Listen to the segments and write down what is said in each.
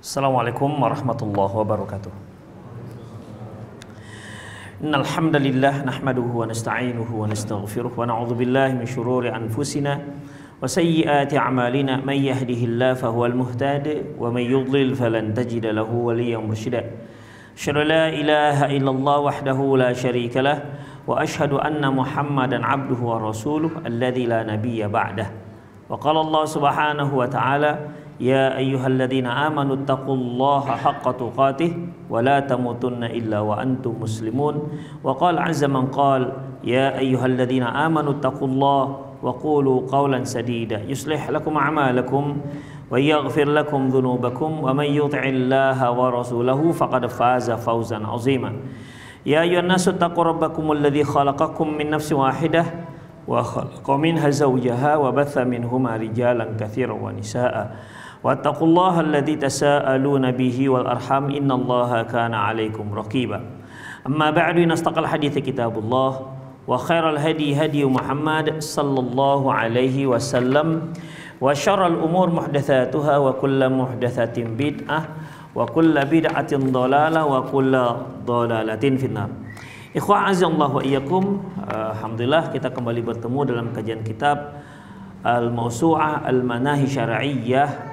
Assalamualaikum warahmatullahi wabarakatuh. Innal hamdalillah nahmaduhu wa nasta'inuhu wa nastaghfiruh wa na'udzu billahi min shururi anfusina wa sayyiati a'malina may yahdihillahu fahuwal muhtadi wa may yudlil falan tajida lahu waliyyan mursyida. Asyhadu la ilaha illallah wahdahu la syarika lah wa asyhadu anna Muhammadan 'abduhu wa rasuluh alladzi la nabiyya ba'dah. Wa qala Allah subhanahu wa ta'ala ya ayyuhalladzina amanu taqullaha haqqa tuqatih wa la tamutunna illa wa antum muslimun. Wa qala 'azza man qala ya ayyuhalladzina amanu taqullaha wa qulu qawlan sadida yuslih lakum a'malakum wa yaghfir lakum dhunubakum wa may yuti'illaha wa rasulahu faqad faza fawzan 'azima. Ya ayyuhan nasu taqu rabbakumul ladzi khalaqakum min nafsin wahidah wa khalaqa minha zawjaha wa batha minhuma rijalan katsiran wa nisaa'a. Wattaqullaha alladzi tasaaluna bihi wal arham innallaha kana 'alaikum raqiba. Amma ba'du, nastaqal hadits kitabullah wa khairal hadi hadi Muhammad sallallahu alaihi wasallam wa syarral umur muhdatsatuha wa kullu muhdatsatin bid'ah wa kullu bid'atin dhalalah wa kullu dhalalatin finnar. Ikhwah azallahu wa iyyakum, alhamdulillah kita kembali bertemu dalam kajian kitab Al-Mawsu'ah Al-Manahi Syar'iyyah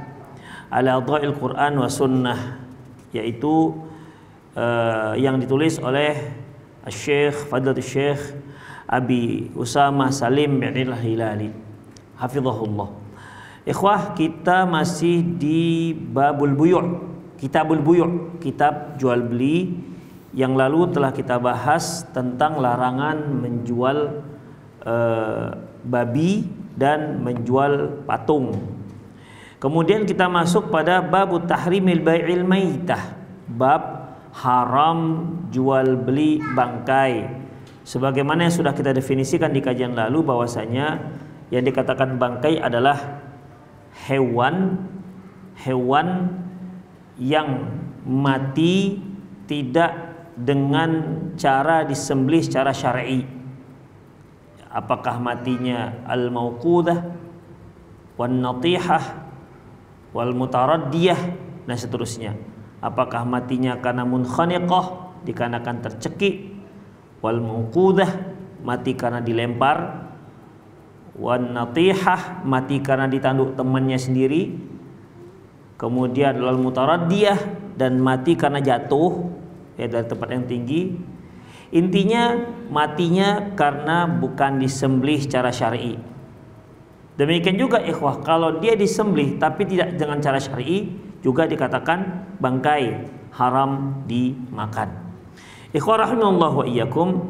ala Dha'il Quran wa Sunnah, yaitu yang ditulis oleh Syekh Fadlatul Syekh Abi Usamah Salim bin Al-Hilali hafizahullah. Ikhwah, kita masih di Babul Buyu', Kitabul Buyu', kitab jual beli. Yang lalu telah kita bahas tentang larangan menjual babi dan menjual patung. Kemudian kita masuk pada babut tahrimil bai'il maitah, bab haram jual beli bangkai. Sebagaimana yang sudah kita definisikan di kajian lalu, bahwasanya yang dikatakan bangkai adalah hewan yang mati tidak dengan cara disembelih secara syar'i. Apakah matinya al-mauqudah wan natihah wal mutaraddiyah dan seterusnya. Apakah matinya karena munkhaniqah, dikarenakan tercekik, wal mauqudah mati karena dilempar, wan natihah mati karena ditanduk temannya sendiri, kemudian wal mutaraddiyah dan mati karena jatuh dari tempat yang tinggi. Intinya matinya karena bukan disembelih secara syar'i. Demikian juga ikhwah, kalau dia disembelih tapi tidak dengan cara syar'i juga dikatakan bangkai, haram dimakan. Ikhwah rahimallahu wa iyyakum,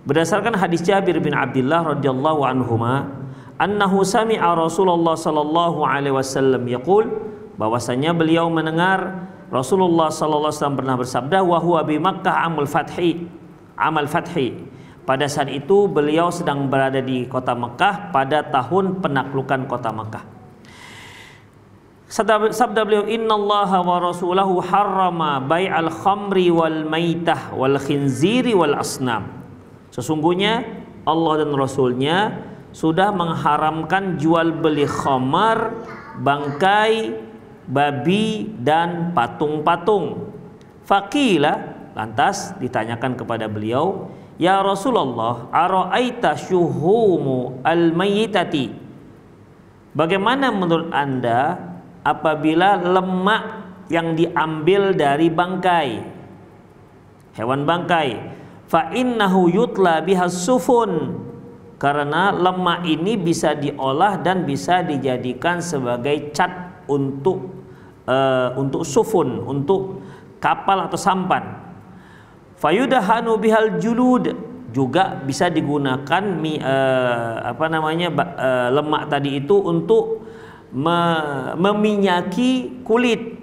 berdasarkan hadis Jabir bin Abdullah radhiyallahu anhuma annahu sami'a Rasulullah sallallahu alaihi wasallam yaqul, bahwasanya beliau mendengar Rasulullah sallallahu alaihi wasallam pernah bersabda, wa huwa bi Makkah amal fathi. Pada saat itu beliau sedang berada di kota Mekah pada tahun penaklukan kota Mekah. Sabda beliau, innallaha wa rasulahu harrama bai'al khamri wal maitah wal khinziri wal asnam. Sesungguhnya Allah dan Rasulnya sudah mengharamkan jual beli khamar, bangkai, babi dan patung-patung. Faqila, lantas ditanyakan kepada beliau, ya Rasulullah, ara'aita syuhumu al-mayyitati, bagaimana menurut Anda apabila lemak yang diambil dari bangkai, hewan bangkai, fa innahu yutla bihas sufun, karena lemak ini bisa diolah dan bisa dijadikan sebagai cat untuk sufun, untuk kapal atau sampan. Fayudahanu bihal julud, juga bisa digunakan lemak tadi itu untuk meminyaki kulit.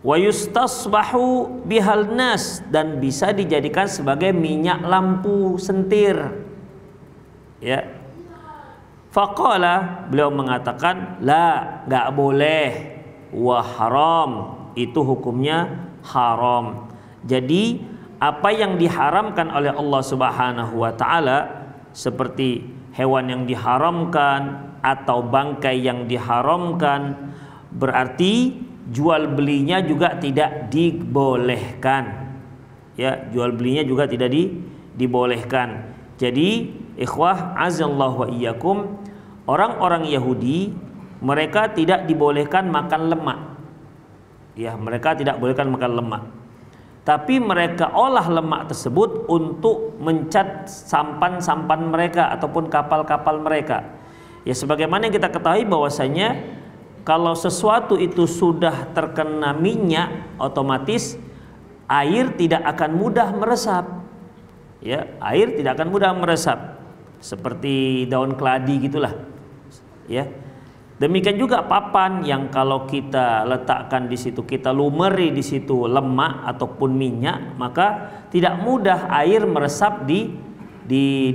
Wa yustasbahu bihal nas, dan bisa dijadikan sebagai minyak lampu sentir. Ya. Faqala, beliau mengatakan, la, enggak boleh, wa haram, itu hukumnya haram. Jadi apa yang diharamkan oleh Allah Subhanahu wa taala, seperti hewan yang diharamkan atau bangkai yang diharamkan, berarti jual belinya juga tidak dibolehkan. Ya, jual belinya juga tidak dibolehkan. Jadi ikhwah azallahu wa iyyakum, orang-orang Yahudi mereka tidak dibolehkan makan lemak. Ya, mereka tidak bolehkan makan lemak. Tapi mereka olah lemak tersebut untuk mencat sampan-sampan mereka ataupun kapal-kapal mereka. Ya, sebagaimana yang kita ketahui bahwasanya kalau sesuatu itu sudah terkena minyak, otomatis air tidak akan mudah meresap. Ya, air tidak akan mudah meresap. Seperti daun keladi gitulah. Ya. Demikian juga papan yang kalau kita letakkan di situ, kita lumeri di situ lemak ataupun minyak, maka tidak mudah air meresap di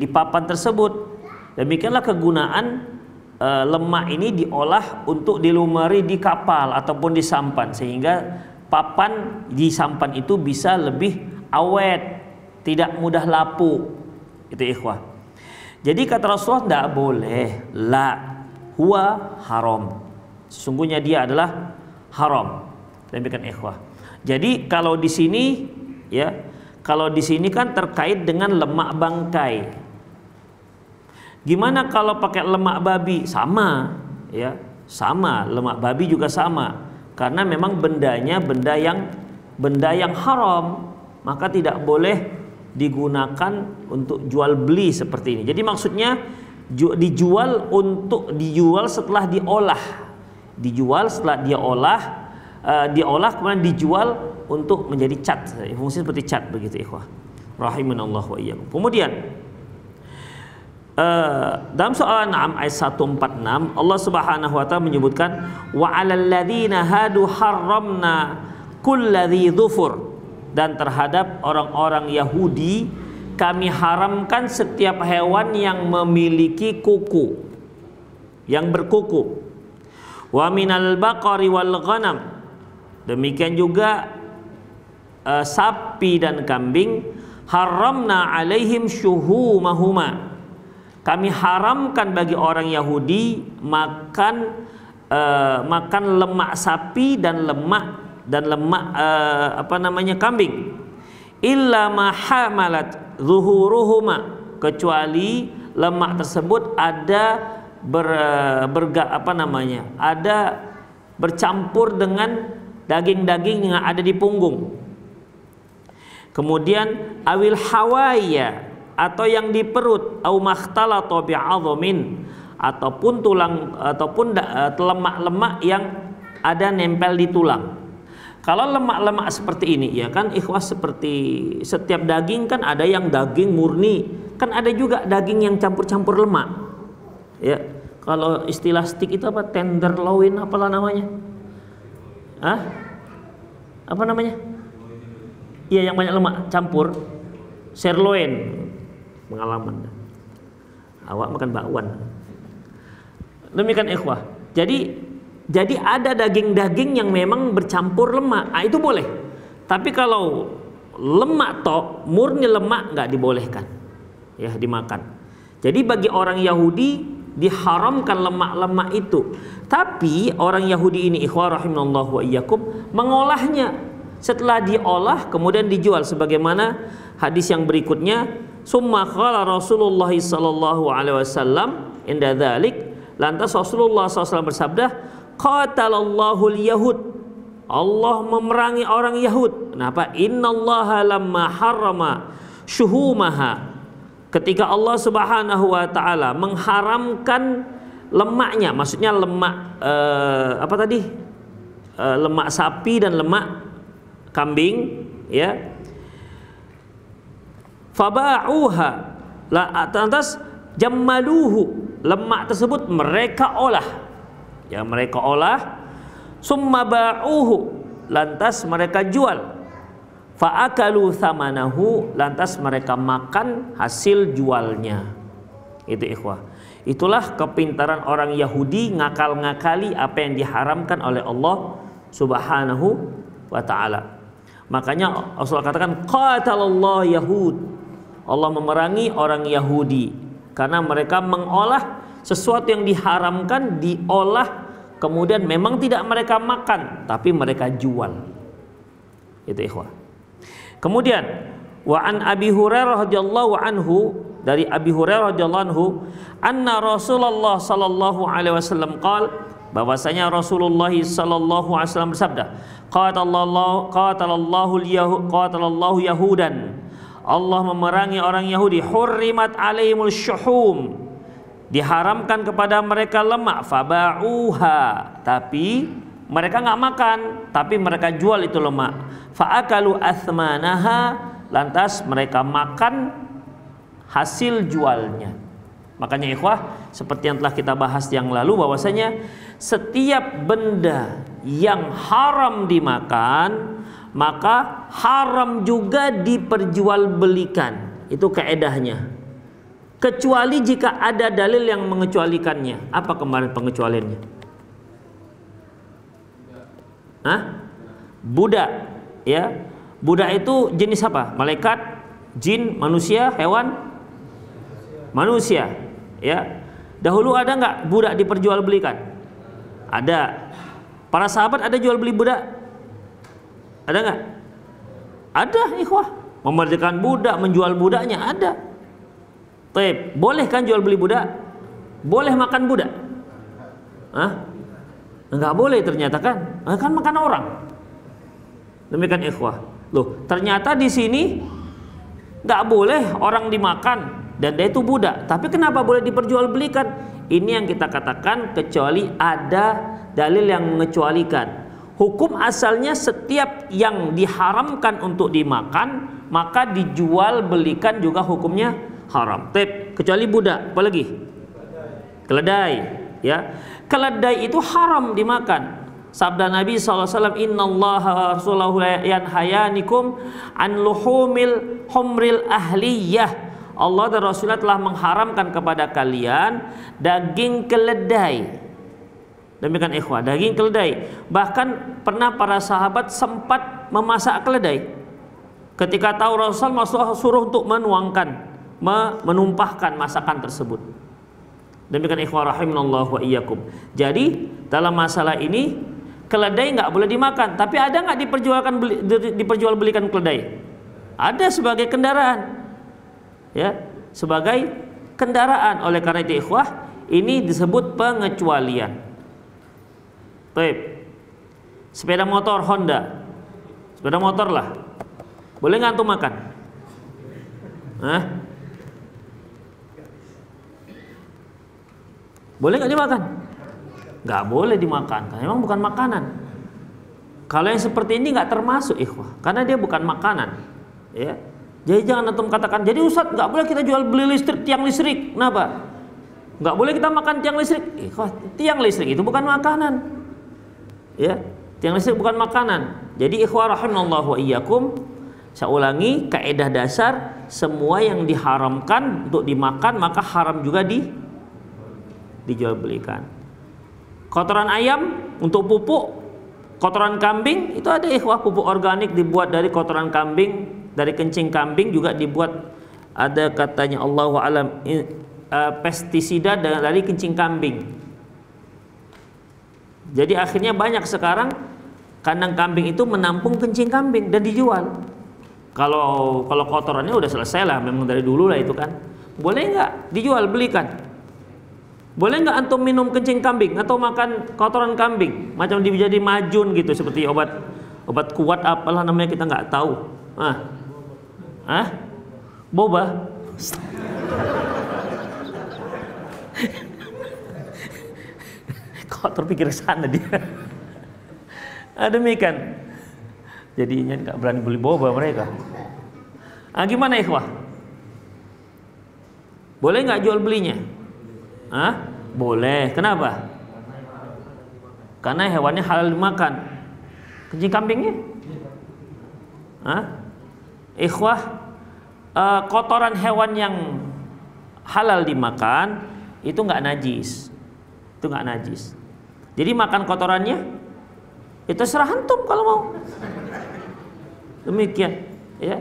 papan tersebut. Demikianlah kegunaan lemak ini diolah untuk dilumeri di kapal ataupun di sampan, sehingga papan di sampan itu bisa lebih awet, tidak mudah lapuk. Itu ikhwah. Jadi kata Rasulullah tidak boleh, la huwa haram, sesungguhnya dia adalah haram. Demikian ikhwah. Jadi kalau di sini ya, kalau di sini kan terkait dengan lemak bangkai. Gimana kalau pakai lemak babi? Sama, ya, sama, lemak babi juga sama. Karena memang bendanya benda yang haram, maka tidak boleh digunakan untuk jual beli seperti ini. Jadi maksudnya dijual setelah diolah, diolah kemudian dijual untuk menjadi cat, fungsi seperti cat begitu ikhwah rahimanallahu wa iyyakum. Kemudian dalam soal An'am ayat 146 Allah Subhanahu wa taala menyebutkan wa 'alal ladzina hadu harramna kulladzi dzufur, dan terhadap orang-orang Yahudi kami haramkan setiap hewan yang memiliki kuku, yang berkuku. Wa minal baqari wal ghanam, demikian juga sapi dan kambing, haramna alaihim syuhumahuma, kami haramkan bagi orang Yahudi makan lemak sapi dan lemak kambing, illa ma hamalat zuhuruhuma, kecuali lemak tersebut ada bercampur dengan daging-daging yang ada di punggung. Kemudian awil hawaya, atau yang di perut, au makhtalata bi'adhamin, ataupun tulang ataupun lemak-lemak yang ada nempel di tulang. Kalau lemak-lemak seperti ini, ya kan ikhwah, seperti setiap daging kan ada yang daging murni, kan ada juga daging yang campur-campur lemak. Ya, kalau istilah steak itu apa? Tenderloin apalah namanya? Apa namanya? Iya, yang banyak lemak campur. Sirloin. Pengalaman. Awak makan bakwan. Demikian ikhwah. Jadi ada daging-daging yang memang bercampur lemak, itu boleh. Tapi kalau lemak murni lemak nggak dibolehkan, ya, dimakan. Jadi bagi orang Yahudi diharamkan lemak-lemak itu. Tapi orang Yahudi ini ikhwah rahimallahu wa iyyakum mengolahnya. Setelah diolah kemudian dijual, sebagaimana hadis yang berikutnya, summa qala Rasulullah sallallahu alaihi wasallam inda dzalik, lantas Rasulullah SAW bersabda, qatalallahu al-yahud, Allah memerangi orang Yahud. Kenapa? Innallaha lamma harrama syuhumaha, ketika Allah Subhanahu wa taala mengharamkan lemaknya, maksudnya lemak lemak sapi dan lemak kambing, ya. Faba'uha, lantas jammaluhu, lemak tersebut mereka olah. Ya, mereka olah, summa ba'uhu, lantas mereka jual, fa'akalu thamanahu, lantas mereka makan hasil jualnya. Itu ikhwah. Itulah kepintaran orang Yahudi ngakal-ngakali apa yang diharamkan oleh Allah Subhanahu wa ta'ala. Makanya Rasulullah katakan qatalallahu yahud, Allah memerangi orang Yahudi karena mereka mengolah sesuatu yang diharamkan, diolah kemudian memang tidak mereka makan, tapi mereka jual. Itu ikhwah. Kemudian wa an Abi Hurairah radhiyallahu anhu, dari Abi Hurairah radhiyallahu anhu, anna Rasulullah sallallahu alaihi wasallam qaal, bahwasanya Rasulullah sallallahu alaihi wasallam bersabda, qatalallahu yahudan, Allah memerangi orang Yahudi, hurrimat alaihimul syuhum, diharamkan kepada mereka lemak, faba'uha, tapi mereka nggak makan, tapi mereka jual itu lemak, fa'akalu athmanaha, lantas mereka makan hasil jualnya. Makanya ikhwah, seperti yang telah kita bahas yang lalu, bahwasanya setiap benda yang haram dimakan, maka haram juga diperjualbelikan. Itu kaedahnya. Kecuali jika ada dalil yang mengecualikannya. Apa kemarin pengecualiannya? Hah? Budak, ya. Budak itu jenis apa? Malaikat, jin, manusia, hewan? Manusia, ya. Dahulu ada nggak budak diperjualbelikan? Ada. Para sahabat ada jual beli budak? Ada nggak? Ada, ikhwah. Memerdekakan budak, menjual budaknya ada. Taib, boleh kan jual beli budak? Boleh makan budak? Hah? Enggak boleh ternyata kan? Kan makan orang. Demikian ikhwah. Loh, ternyata di sini nggak boleh orang dimakan dan dia itu budak. Tapi kenapa boleh diperjualbelikan? Ini yang kita katakan kecuali ada dalil yang mengecualikan. Hukum asalnya setiap yang diharamkan untuk dimakan, maka dijual belikan juga hukumnya haram. Kecuali budak, apalagi? Keledai, ya. Keledai itu haram dimakan. Sabda Nabi SAW, innallaha rasulahu yanhayanikum an luhumil humril ahliyah. Allah dan Rasulullah telah mengharamkan kepada kalian daging keledai. Demikian ikhwah, daging keledai. Bahkan pernah para sahabat sempat memasak keledai. Ketika tahu Rasul suruh untuk menuangkan, menumpahkan masakan tersebut. Demikian ikhwah rahimanallahu wa iyyakum. Jadi dalam masalah ini keledai nggak boleh dimakan, tapi ada nggak diperjualbelikan keledai? Ada sebagai kendaraan, ya, sebagai kendaraan. Oleh karena itu ikhwah, ini disebut pengecualian. Baik. Sepeda motor Honda, sepeda motor lah, boleh nggak antum makan? Hah? Boleh nggak dimakan? Nggak boleh dimakan, karena memang bukan makanan. Kalau yang seperti ini nggak termasuk ikhwah, karena dia bukan makanan, ya. Jadi jangan antum katakan, jadi Ustaz nggak boleh kita jual beli listrik, tiang listrik, kenapa? Nggak boleh kita makan tiang listrik. Ikhwah, tiang listrik itu bukan makanan, ya. Tiang listrik bukan makanan. Jadi ikhwah rahimanallahu wa iyyakum, saya ulangi, kaidah dasar, semua yang diharamkan untuk dimakan maka haram juga dijual belikan. Kotoran ayam untuk pupuk, kotoran kambing itu ada ikhwah, pupuk organik dibuat dari kotoran kambing, dari kencing kambing juga dibuat, ada katanya Allahu alam pestisida dari kencing kambing. Jadi akhirnya banyak sekarang kandang kambing itu menampung kencing kambing dan dijual. Kalau kotorannya udah selesai lah, memang dari dulu lah itu kan. Boleh nggak dijual belikan? Boleh nggak antum minum kencing kambing atau makan kotoran kambing, macam jadi majun gitu, seperti obat kuat apalah namanya, kita nggak tahu. Boba. Kok terpikir ke sana dia? Demikian. Jadinya nggak berani beli boba mereka. Gimana ikhwah? Boleh nggak jual belinya? Boleh. Kenapa? Karena hewannya halal dimakan. Kencing kambingnya? Ikhwah, kotoran hewan yang halal dimakan itu nggak najis. Itu nggak najis. Jadi makan kotorannya itu serah antum kalau mau. Demikian, ya.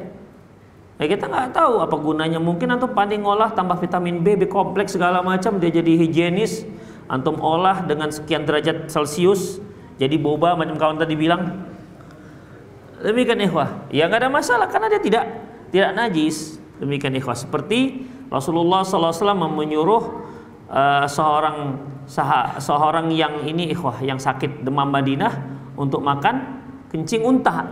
Kita nggak tahu apa gunanya, mungkin antum pandai ngolah tambah vitamin B, B kompleks segala macam, dia jadi higienis, antum olah dengan sekian derajat Celcius jadi boba macam kawan tadi bilang, demikian ikhwah, ya nggak ada masalah karena dia tidak najis. Demikian ikhwah, seperti Rasulullah SAW menyuruh seorang yang ini ikhwah, yang sakit demam Madinah untuk makan kencing unta.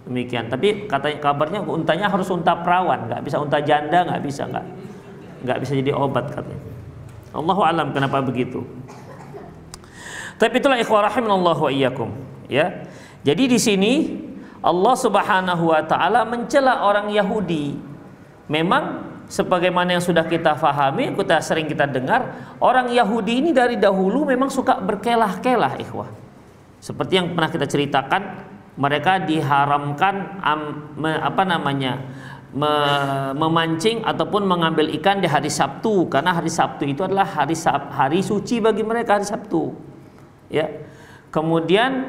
Demikian, tapi katanya kabarnya untanya harus unta perawan, nggak bisa unta janda, nggak bisa jadi obat katanya. Allahu alam kenapa begitu. Tapi itulah ikhwah rahimanallahu wa iyyakum, ya. Jadi di sini Allah Subhanahu wa taala mencela orang Yahudi. Memang sebagaimana yang sudah kita fahami, sering kita dengar, orang Yahudi ini dari dahulu memang suka berkelah-kelah ikhwah. Seperti yang pernah kita ceritakan, mereka diharamkan memancing ataupun mengambil ikan di hari Sabtu, karena hari Sabtu itu adalah hari suci bagi mereka, hari Sabtu. Ya. Kemudian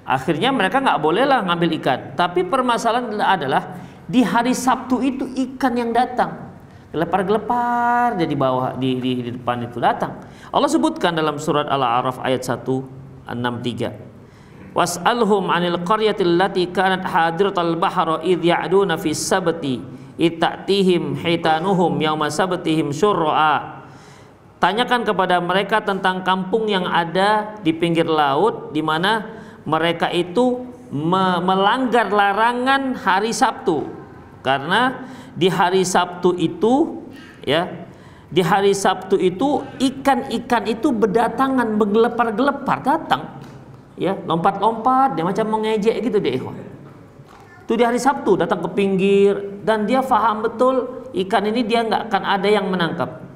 akhirnya mereka nggak bolehlah ngambil ikan. Tapi permasalahan adalah di hari Sabtu itu ikan yang datang gelepar-gelepar di bawah di depan itu datang. Allah sebutkan dalam surat Al-A'raf ayat 163. Was'alhum 'anil qaryatil lati kanat hadiratal bahra idh ya'duna fis sabti itatihim hitanuhum yauma sabtihim syur'a. Tanyakan kepada mereka tentang kampung yang ada di pinggir laut di mana mereka itu melanggar larangan hari Sabtu. Karena di hari Sabtu itu, ya, di hari Sabtu itu ikan-ikan itu berdatangan, bergelepar-gelepar datang. Ya, lompat-lompat, dia macam mengejek gitu deh ikhwan. Itu di hari Sabtu datang ke pinggir dan dia faham betul ikan ini dia nggak akan ada yang menangkap.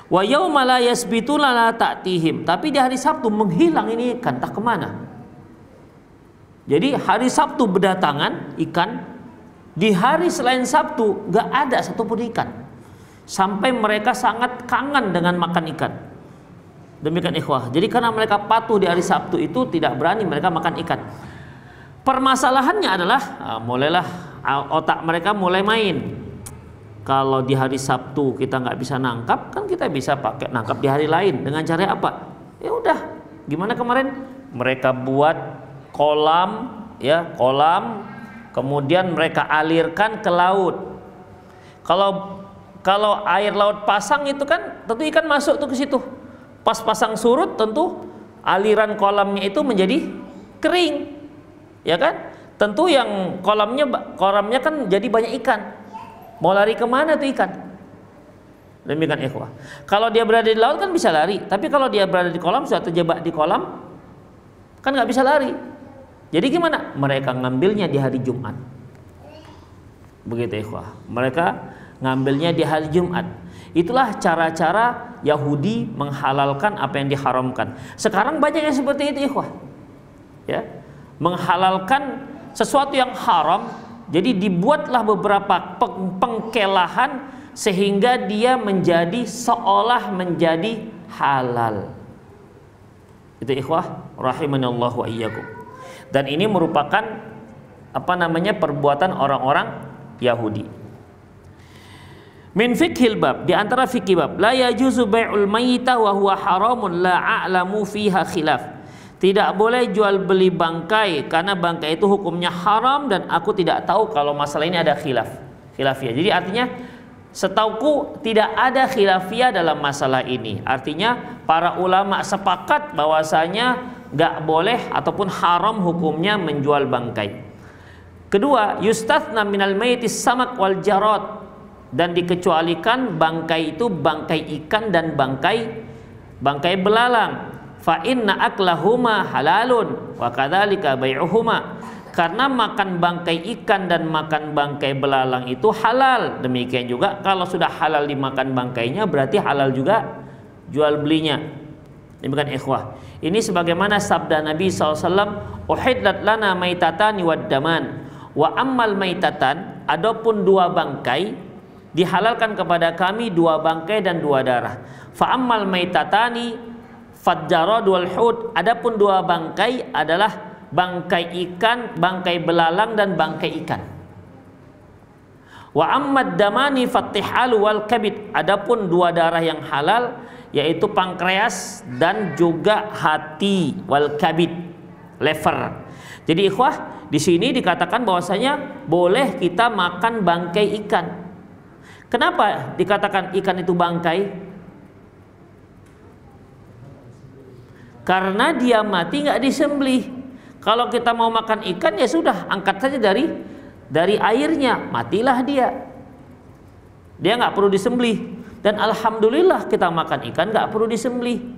Wa yauma la yasbituna la ta'tihim. Tapi di hari Sabtu menghilang ini ikan, entah kemana. Jadi hari Sabtu berdatangan ikan, di hari selain Sabtu nggak ada satupun ikan. Sampai mereka sangat kangen dengan makan ikan. Demikian ikhwah. Jadi karena mereka patuh di hari Sabtu itu tidak berani mereka makan ikan. Permasalahannya adalah mulailah otak mereka mulai main. Kalau di hari Sabtu kita nggak bisa nangkap, kan kita bisa pakai nangkap di hari lain. Dengan cara apa? Ya udah. Gimana kemarin? Mereka buat kolam, ya kolam. Kemudian mereka alirkan ke laut. Kalau air laut pasang itu kan tentu ikan masuk tuh ke situ. Pas pasang surut tentu aliran kolamnya itu menjadi kering, ya kan? Tentu yang kolamnya kan jadi banyak ikan. Mau lari kemana tuh ikan? Demikian ikhwah. Kalau dia berada di laut kan bisa lari, tapi kalau dia berada di kolam sudah terjebak di kolam kan nggak bisa lari. Jadi gimana? Mereka ngambilnya di hari Jumat. Begitu ikhwah. Mereka ngambilnya di hari Jumat. Itulah cara-cara Yahudi menghalalkan apa yang diharamkan. Sekarang banyak yang seperti itu ikhwah. Ya. Menghalalkan sesuatu yang haram, jadi dibuatlah beberapa pengkelahan sehingga dia menjadi seolah menjadi halal. Itu ikhwah rahimanallahu wa iyyakum. Dan ini merupakan perbuatan orang-orang Yahudi. Min fiqhil bab, di antara fikih bab, la yajuzu bai'ul mayyita wa huwa haramun la a'lamu fiha khilaf. Tidak boleh jual beli bangkai karena bangkai itu hukumnya haram dan aku tidak tahu kalau masalah ini ada khilafiyah. Jadi artinya setauku tidak ada khilafiyah dalam masalah ini. Artinya para ulama sepakat bahwasanya nggak boleh ataupun haram hukumnya menjual bangkai. Kedua, yustathna minal mayyitis samak wal jarad, dan dikecualikan bangkai itu bangkai ikan dan bangkai belalang. Fa inna aklahuma halalun wa kadzalika bai'uhuma. Karena makan bangkai ikan dan makan bangkai belalang itu halal. Demikian juga kalau sudah halal dimakan bangkainya berarti halal juga jual belinya. Demikian ikhwah. Ini sebagaimana sabda Nabi SAW, uhidlat lana maitatani wad daman wa ammal maitatan, adapun dua bangkai dihalalkan kepada kami dua bangkai dan dua darah. Fa ammal maitatani fajjarad wal hud, adapun dua bangkai adalah bangkai ikan, bangkai belalang dan bangkai ikan. Wa ammad damani fatihal wal kabid, adapun dua darah yang halal yaitu pankreas dan juga hati, wal kabid, liver. Jadi ikhwah, di sini dikatakan bahwasanya boleh kita makan bangkai ikan. Kenapa dikatakan ikan itu bangkai? Karena dia mati nggak disembelih. Kalau kita mau makan ikan ya sudah, angkat saja dari airnya, matilah dia. Dia nggak perlu disembelih. Dan alhamdulillah kita makan ikan nggak perlu disembelih.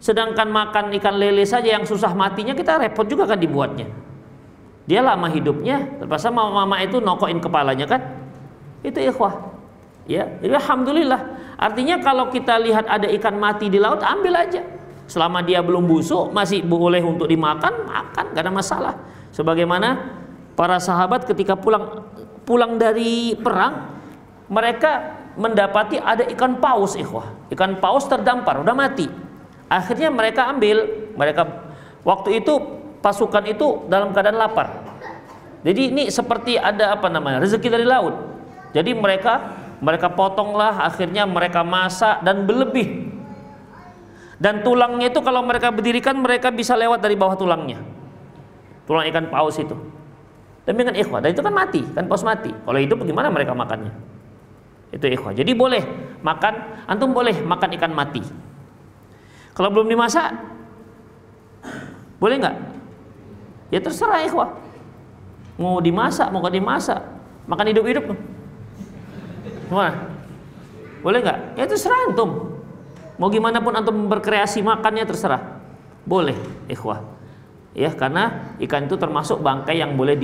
Sedangkan makan ikan lele saja yang susah matinya, kita repot juga kan dibuatnya. Dia lama hidupnya, terpaksa mama itu nokoin kepalanya kan. Itu ikhwah. Ya, jadi alhamdulillah. Artinya kalau kita lihat ada ikan mati di laut, ambil aja. Selama dia belum busuk, masih boleh untuk dimakan, makan, gak ada masalah. Sebagaimana para sahabat ketika pulang dari perang, mereka mendapati ada ikan paus, ikhwah. Ikan paus terdampar, udah mati. Akhirnya mereka ambil. Waktu itu pasukan itu dalam keadaan lapar. Jadi ini seperti ada rezeki dari laut. Jadi mereka potonglah, akhirnya mereka masak dan berlebih. Dan tulangnya itu kalau mereka berdirikan, mereka bisa lewat dari bawah tulangnya. Tulang ikan paus itu. Demikian ikhwah. Dan itu kan mati, kan paus mati. Kalau hidup bagaimana mereka makannya? Itu ikhwah. Jadi boleh makan, antum boleh makan ikan mati. Kalau belum dimasak, boleh nggak? Ya terserah ikhwah. Mau dimasak, mau nggak dimasak, makan hidup-hidup. Gimana? Boleh nggak? Ya terserah antum. Mau gimana pun antum berkreasi makannya terserah. Boleh, ikhwah. Ya, karena ikan itu termasuk bangkai yang boleh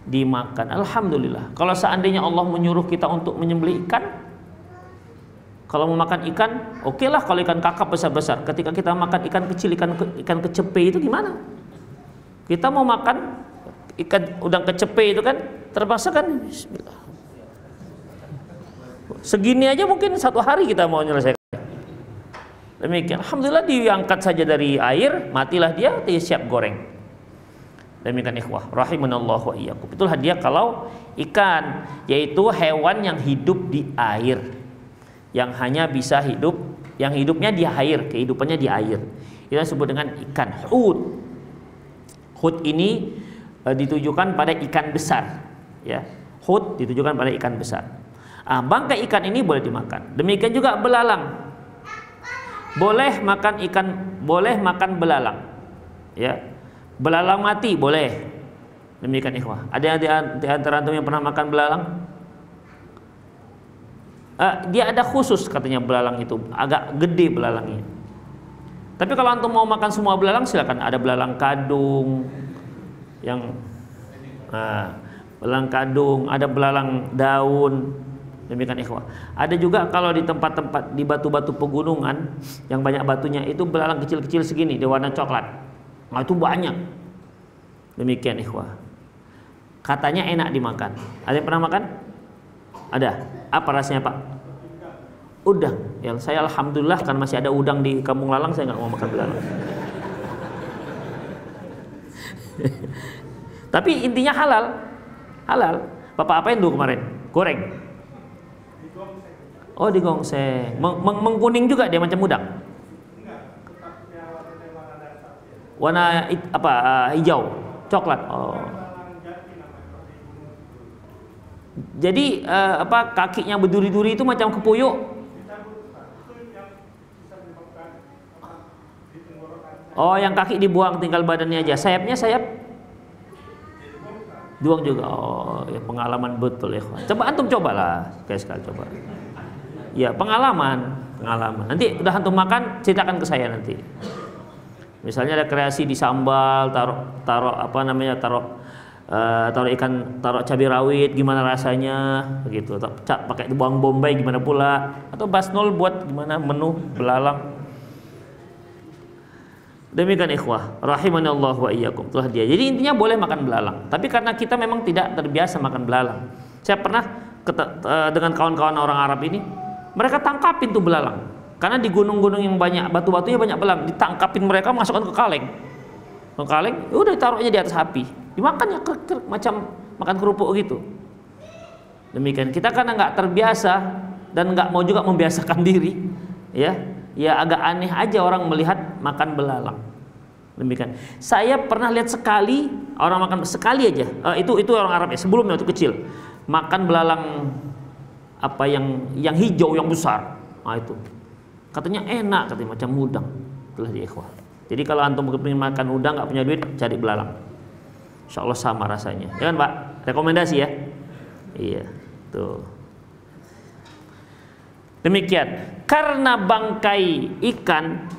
dimakan. Alhamdulillah. Kalau seandainya Allah menyuruh kita untuk menyembelih ikan, kalau mau makan ikan, oke lah kalau ikan kakap besar-besar. Ketika kita makan ikan kecil, ikan kecepe itu gimana? Kita mau makan ikan udang kecepe itu kan terpaksa kan, bismillah. Segini aja mungkin satu hari kita mau menyelesaikan. Demikian, alhamdulillah diangkat saja dari air, matilah dia siap goreng. Demikian ikhwah, rahimanallahu wa iyyakum. Itulah dia kalau ikan, yaitu hewan yang hidup di air, yang hanya bisa hidup, yang hidupnya di air, kehidupannya di air. Itu disebut dengan ikan hut. Hut ini ditujukan pada ikan besar, ya. Hut ditujukan pada ikan besar. Bangkai ikan ini boleh dimakan. Demikian juga belalang. Boleh makan ikan, boleh makan belalang. Ya. Belalang mati boleh. Demikian ikhwah. Ada yang di antara antum yang pernah makan belalang? Dia ada khusus katanya belalang itu, agak gede belalangnya. Tapi kalau antum mau makan semua belalang silakan. Ada belalang kadung yang belalang kadung, ada belalang daun. Demikian ikhwah. Ada juga kalau di tempat-tempat di batu-batu pegunungan yang banyak batunya itu belalang kecil-kecil segini, di warna coklat. Nah, itu banyak. Demikian ikhwah. Katanya enak dimakan. Ada yang pernah makan? Ada. Apa rasanya, Pak? Udang. Ya, saya alhamdulillah kan masih ada udang di Kampung Lalang, saya nggak mau makan belalang. Tapi intinya halal. Halal. Bapak apain dulu kemarin? Goreng. Oh, digongseng. Mengkuning juga dia macam udang. Warna hijau, coklat. Oh. Jadi kakinya berduri-duri itu macam kepuyuk. Oh, yang kaki dibuang tinggal badannya aja. Sayapnya buang juga. Oh, ya pengalaman betul ya. Coba antum cobalah, sekali coba. Ya, pengalaman. Nanti udah antum makan, ceritakan ke saya nanti. Misalnya ada kreasi di sambal, taruh ikan, taruh cabai rawit, gimana rasanya, begitu. Pakai bawang bombay, gimana pula? Atau basnol buat gimana menu belalang. Demikian ikhwah, rahimanallahu wa iyyakum. Itulah dia. Jadi intinya boleh makan belalang. Tapi karena kita memang tidak terbiasa makan belalang. Saya pernah dengan kawan-kawan orang Arab ini, mereka tangkapin tuh belalang. Karena di gunung-gunung yang banyak batu-batunya banyak belalang, ditangkapin mereka, masukkan ke kaleng. Ke kaleng, udah ditaruhnya di atas api. Dimakannya macam makan kerupuk gitu. Demikian. Kita karena nggak terbiasa dan nggak mau juga membiasakan diri, ya. ya agak aneh aja orang melihat makan belalang. Demikian. Saya pernah lihat sekali orang makan sekali aja. Itu orang Arab ya, sebelumnya waktu kecil makan belalang apa yang hijau yang besar. Nah itu katanya enak, katanya macam udang. Itulah dia ikhwah. Jadi kalau antum ingin makan udang nggak punya duit, cari belalang. Insya Allah sama rasanya. Ya kan Pak? Rekomendasi ya. Iya. Tuh. Demikian. Karena bangkai ikan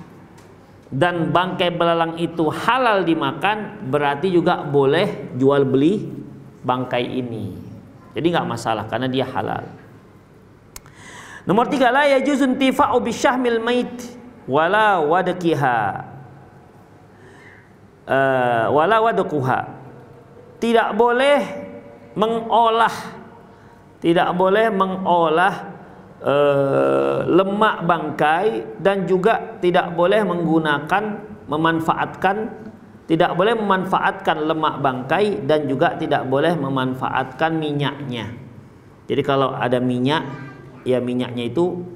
dan bangkai belalang itu halal dimakan, berarti juga boleh jual beli bangkai ini. Jadi nggak masalah karena dia halal. Nomor 3, la yajuzu intifa'u bisyahmil mait wala wadqiha wala wadquha. Tidak boleh mengolah lemak bangkai, dan juga tidak boleh memanfaatkan lemak bangkai, dan juga tidak boleh memanfaatkan minyaknya. Jadi kalau ada minyak, ya minyaknya itu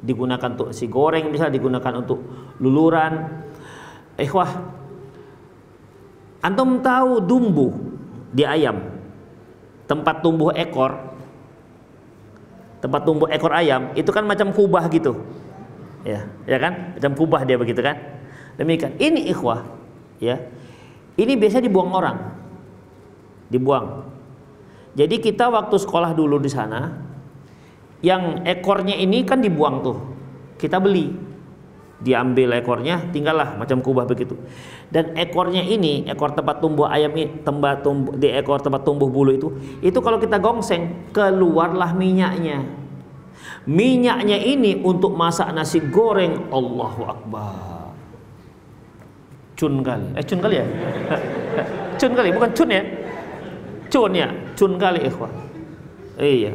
digunakan untuk si goreng, bisa digunakan untuk luluran. Ikhwah, antum tahu dumbu di ayam, tempat tumbuh ekor ayam itu kan macam kubah gitu, ya kan, macam kubah dia begitu kan. Demikian ini ikhwah, ya ini biasa dibuang orang, dibuang. Jadi kita waktu sekolah dulu di sana, yang ekornya ini kan dibuang tuh, kita beli, diambil ekornya, tinggallah macam kubah begitu. Dan ekornya ini, ekor tempat tumbuh ayam ini, di ekor tempat tumbuh bulu itu kalau kita gongseng, keluarlah minyaknya. Minyaknya ini untuk masak nasi goreng, Allahu Akbar. Cun kali ya? Cun kali, bukan cun ya? Cun ya, cun kali ikhwah. Iya.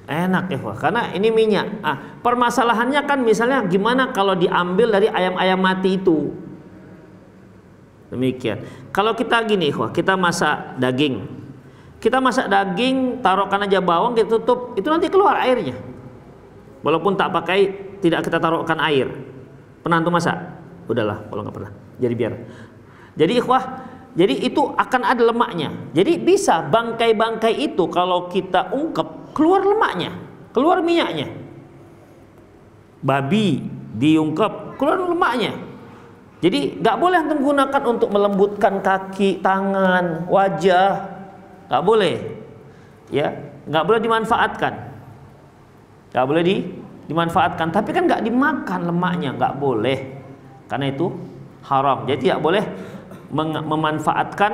Enak ikhwah, karena ini minyak. Permasalahannya kan misalnya gimana kalau diambil dari ayam-ayam mati itu. Demikian. Kalau kita gini ikhwah, kita masak daging. Taruhkan aja bawang, kita tutup, itu nanti keluar airnya. Walaupun tidak kita taruhkan air. Pernah antum masak? Udahlah, kalau nggak pernah. Jadi biar. Jadi ikhwah, jadi itu akan ada lemaknya. Jadi bisa bangkai-bangkai itu kalau kita ungkep, keluar lemaknya, keluar minyaknya. Babi diungkep, keluar lemaknya. Jadi nggak boleh antum gunakan untuk melembutkan kaki, tangan, wajah, nggak boleh, ya, nggak boleh dimanfaatkan, nggak boleh dimanfaatkan. Tapi kan nggak dimakan lemaknya, nggak boleh, karena itu haram. Jadi tidak boleh memanfaatkan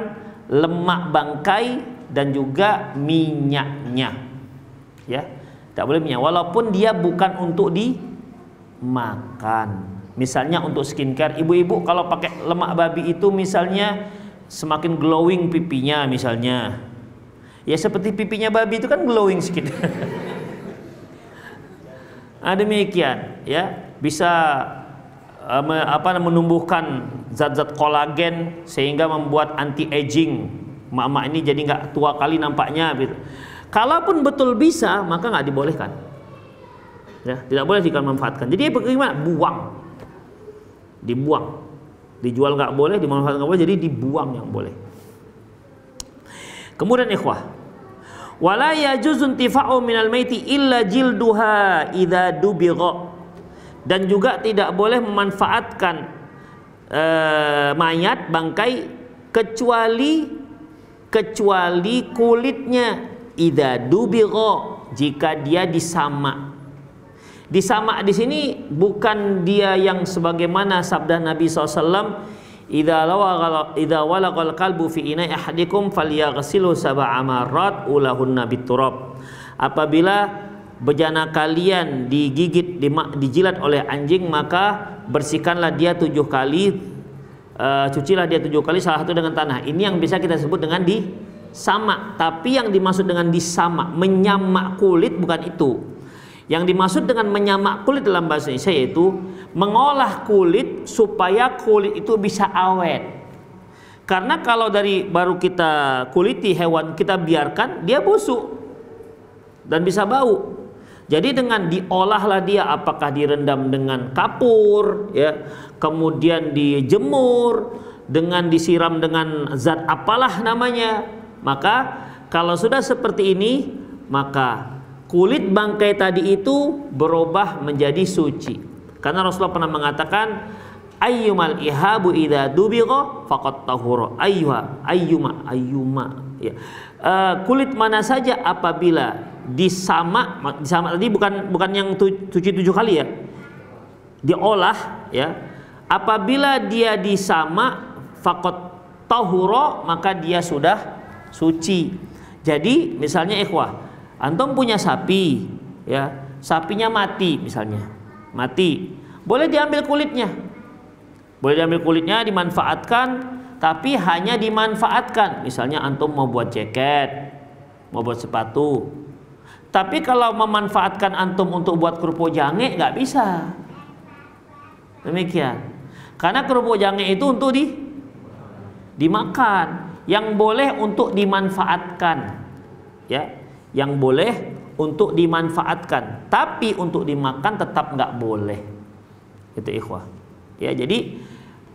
lemak bangkai dan juga minyaknya, ya, tidak boleh minyak, walaupun dia bukan untuk dimakan. Misalnya untuk skincare, ibu-ibu kalau pakai lemak babi itu misalnya semakin glowing pipinya misalnya, ya seperti pipinya babi itu kan glowing sedikit. Demikian, ya, bisa menumbuhkan zat-zat kolagen sehingga membuat anti aging. Mak-mak ini jadi nggak tua kali nampaknya gitu. Kalaupun betul bisa, maka nggak dibolehkan, ya, tidak boleh dimanfaatkan. Jadi bagaimana? Dibuang, dijual nggak boleh, dimanfaatkan nggak boleh, jadi dibuang yang boleh. Kemudian ikhwah, wala yajuzu intifa'u minal maiti illa jilduha idza dubigha, dan juga tidak boleh memanfaatkan mayat bangkai kecuali kulitnya, idza dubigha, jika dia disamak. Disamak di sini bukan dia yang sebagaimana sabda Nabi SAW, idza walagal qalbu fi ina'i ahadikum falyaghsilu sab'a marrat ulahunna biturab. Apabila bejana kalian digigit, dijilat oleh anjing, maka bersihkanlah dia 7 kali, cucilah dia 7 kali, salah satu dengan tanah. Ini yang bisa kita sebut dengan disamak. Tapi yang dimaksud dengan disamak, menyamak kulit, bukan itu. Yang dimaksud dengan menyamak kulit dalam bahasa Indonesia yaitu mengolah kulit supaya kulit itu bisa awet. Karena kalau baru kita kuliti hewan, kita biarkan dia busuk dan bisa bau. Jadi dengan diolahlah dia, apakah direndam dengan kapur, ya, kemudian dijemur, dengan disiram dengan zat apalah namanya, maka kalau sudah seperti ini, maka kulit bangkai tadi itu berubah menjadi suci. Karena Rasulullah pernah mengatakan, ayyumal ihabu idza dubigha faqad tahura. Ayyuma ya. Kulit mana saja apabila disamak tadi bukan yang cuci 7 kali ya, diolah ya, apabila dia disamak faqad tahura, maka dia sudah suci. Jadi misalnya ikhwah, antum punya sapi ya, sapinya mati misalnya, mati, boleh diambil kulitnya, dimanfaatkan, tapi hanya dimanfaatkan. Misalnya antum mau buat jaket, mau buat sepatu. Tapi kalau memanfaatkan antum untuk buat kerupuk jange nggak bisa. Demikian. Karena kerupuk jange itu untuk dimakan. Yang boleh untuk dimanfaatkan. Ya, yang boleh untuk dimanfaatkan. Tapi untuk dimakan tetap nggak boleh. Itu ikhwah. Ya, jadi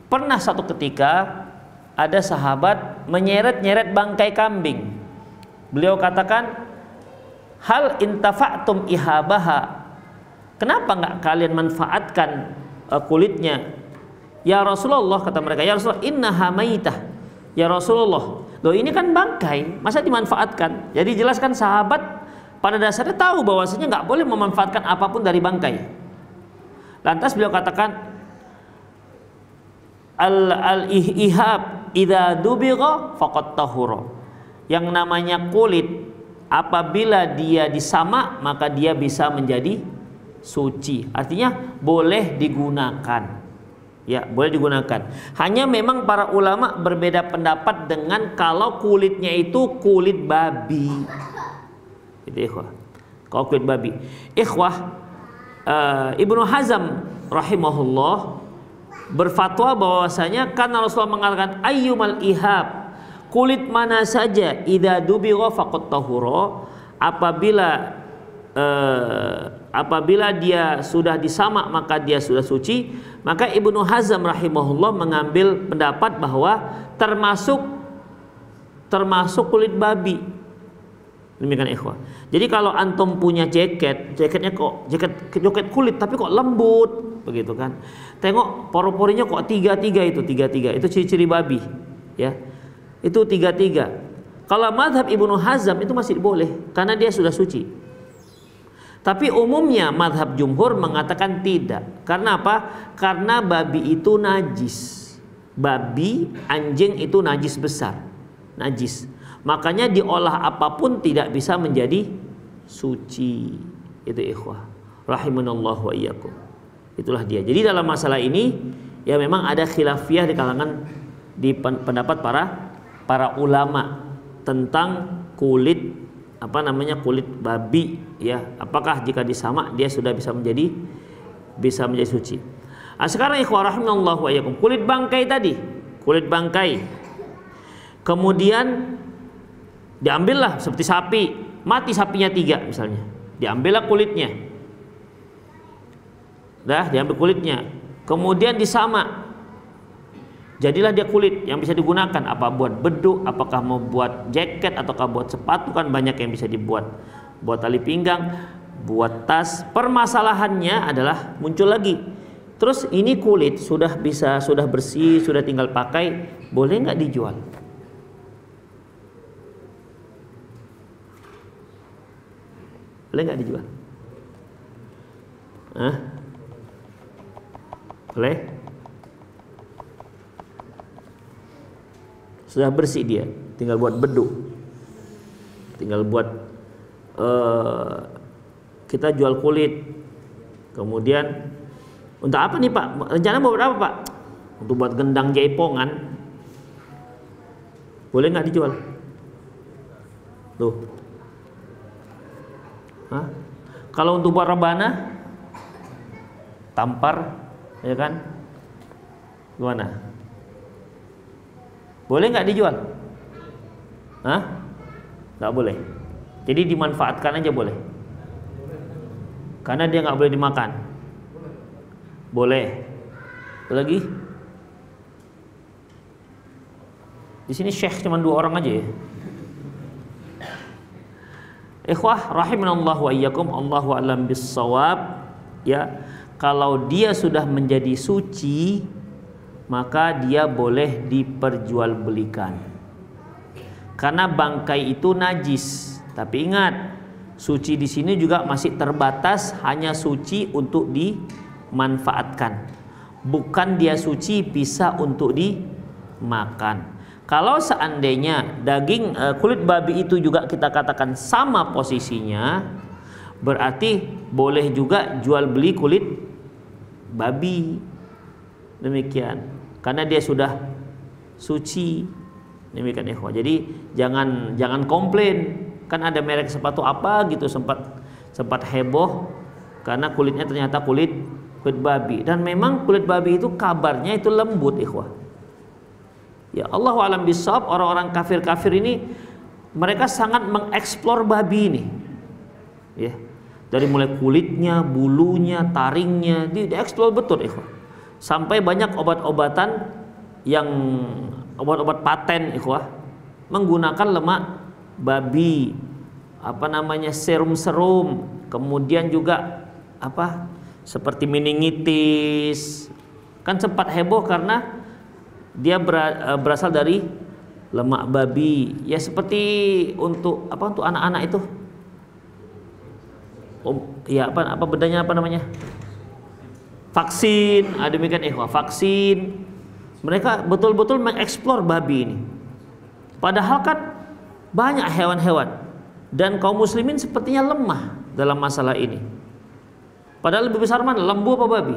pernah satu ketika ada sahabat menyeret-nyeret bangkai kambing. Beliau katakan, hal intafa'tum ihabaha, kenapa nggak kalian manfaatkan kulitnya? Ya Rasulullah, kata mereka, ya Rasulullah, innaha maitah. Ya Rasulullah, loh ini kan bangkai, masa dimanfaatkan? Jadi jelaskan sahabat pada dasarnya tahu bahwasanya nggak boleh memanfaatkan apapun dari bangkai. Lantas beliau katakan, al-ihab idza dubigha faqad tahura. Yang namanya kulit, apabila dia disamak, maka dia bisa menjadi suci. Artinya boleh digunakan. Ya, boleh digunakan. Hanya memang para ulama berbeda pendapat dengan kalau kulitnya itu kulit babi. Itu ikhwah. Kalau kulit babi. Ikhwah, Ibnu Hazm rahimahullah berfatwa bahwasanya karena Rasulullah mengatakan ayyumal ihab, kulit mana saja idza dubigha faqad tahura, apabila dia sudah disamak maka dia sudah suci. Maka Ibnu Hazm rahimahullah mengambil pendapat bahwa termasuk kulit babi. Demikian ikhwah. Jadi kalau antum punya jaketnya kok jaket kulit tapi kok lembut begitu kan. Tengok pori-porinya kok tiga itu ciri-ciri babi ya. Itu tiga. Kalau mazhab Ibnu Hazm itu masih boleh karena dia sudah suci. Tapi umumnya mazhab jumhur mengatakan tidak. Karena apa? Karena babi itu najis. Babi, anjing itu najis besar. Najis. Makanya diolah apapun tidak bisa menjadi suci. Itu ikhwah. Rahimanallahu wa iyyakum. Itulah dia. Jadi dalam masalah ini ya memang ada khilafiyah di kalangan pendapat para ulama tentang kulit kulit babi ya, apakah jika disamak dia sudah bisa menjadi suci. Nah, sekarang ikhwah rahimanallahu wa iyyakum, kulit bangkai tadi, kemudian diambillah seperti sapi, mati sapinya 3 misalnya, diambillah kulitnya, diambil kulitnya, kemudian disamak, jadilah dia kulit yang bisa digunakan, apa buat beduk, apakah mau buat jaket ataukah buat sepatu, kan banyak yang bisa dibuat, buat tali pinggang, buat tas. Permasalahannya adalah muncul lagi, terus ini kulit sudah bersih, sudah tinggal pakai, boleh nggak dijual? Boleh nggak dijual? Boleh? Sudah bersih dia, tinggal buat beduk, tinggal buat kita jual kulit. Kemudian untuk apa nih Pak? Rencana mau berapa Pak? Untuk buat gendang jaipongan. Boleh nggak dijual? Tuh. Kalau untuk buat rebana, tampar, ya kan? Gimana? Boleh nggak dijual? Nggak boleh. Jadi dimanfaatkan aja boleh. karena dia nggak boleh dimakan. Boleh. Apa lagi? Di sini syekh cuma 2 orang aja ya. Ikhwah rahimanallahu wa iyyakum, Allahu a'lam bissawab. Ya, kalau dia sudah menjadi suci, maka dia boleh diperjualbelikan. Karena bangkai itu najis. Tapi ingat, suci di sini juga masih terbatas hanya suci untuk dimanfaatkan. Bukan dia suci bisa untuk dimakan. Kalau seandainya daging kulit babi itu juga kita katakan sama posisinya, berarti boleh juga jual beli kulit babi. Demikian. Karena dia sudah suci. Demikian ikhwah. Jadi jangan komplain. Kan ada merek sepatu apa gitu sempat heboh karena kulitnya ternyata kulit babi. Dan memang kulit babi itu kabarnya itu lembut ikhwah. Ya Allah alam bisawab, orang-orang kafir ini mereka sangat mengeksplor babi ini. Ya. Dari mulai kulitnya, bulunya, taringnya, dieksplor betul ikhwah. Sampai banyak obat-obatan yang obat-obat paten ikhwah menggunakan lemak babi, serum-serum, kemudian juga seperti meningitis. Kan sempat heboh karena dia berasal dari lemak babi. Ya seperti untuk anak-anak itu. Apa bedanya namanya? Vaksin, demikian ikhwah, vaksin. Mereka betul-betul mengeksplor babi ini. Padahal kan banyak hewan-hewan dan kaum muslimin sepertinya lemah dalam masalah ini. Padahal lebih besar mana, lembu apa babi?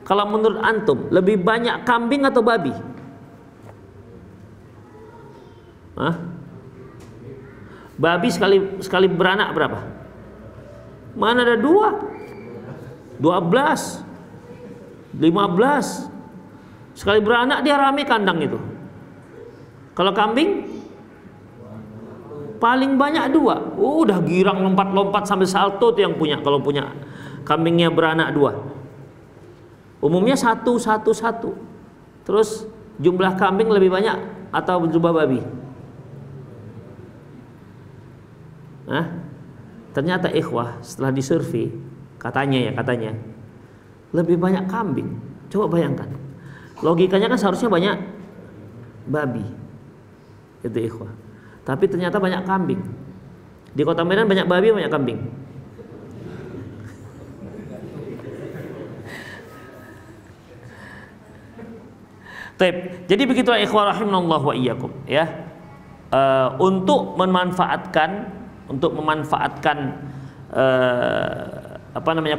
Kalau menurut antum lebih banyak kambing atau babi? Hah? Babi sekali beranak berapa? Mana ada 2, 12, 15. Sekali beranak dia rame kandang itu. Kalau kambing paling banyak 2. Udah girang lompat-lompat sambil salto tuh yang punya. Kalau punya kambingnya beranak 2. Umumnya 1. Terus jumlah kambing lebih banyak atau jumlah babi? Ternyata ikhwah setelah disurvei katanya lebih banyak kambing. Coba bayangkan. Logikanya kan seharusnya banyak babi. Itu ikhwah. Tapi ternyata banyak kambing. Di Kota Medan banyak babi, banyak kambing. Jadi begitulah ikhwah rahimanallah wa iyyakum ya. Untuk memanfaatkan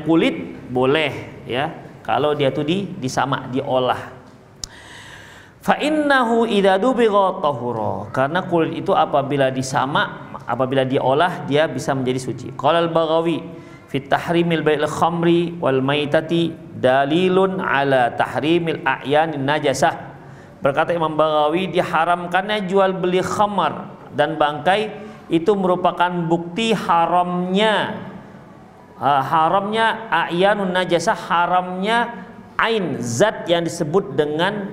kulit boleh ya kalau dia tuh disamak, diolah. Fa innahu idza dubigha tahura, karena kulit itu apabila disamak, apabila diolah dia bisa menjadi suci. Qala al-Baghawi fi tahrimil bai'il khamri wal maitati dalilun ala tahrimil a'yanin najasah. Berkata Imam Baghawi, diharamkannya jual beli khamar dan bangkai itu merupakan bukti haramnya a'yanun najasah, haramnya ain, zat yang disebut dengan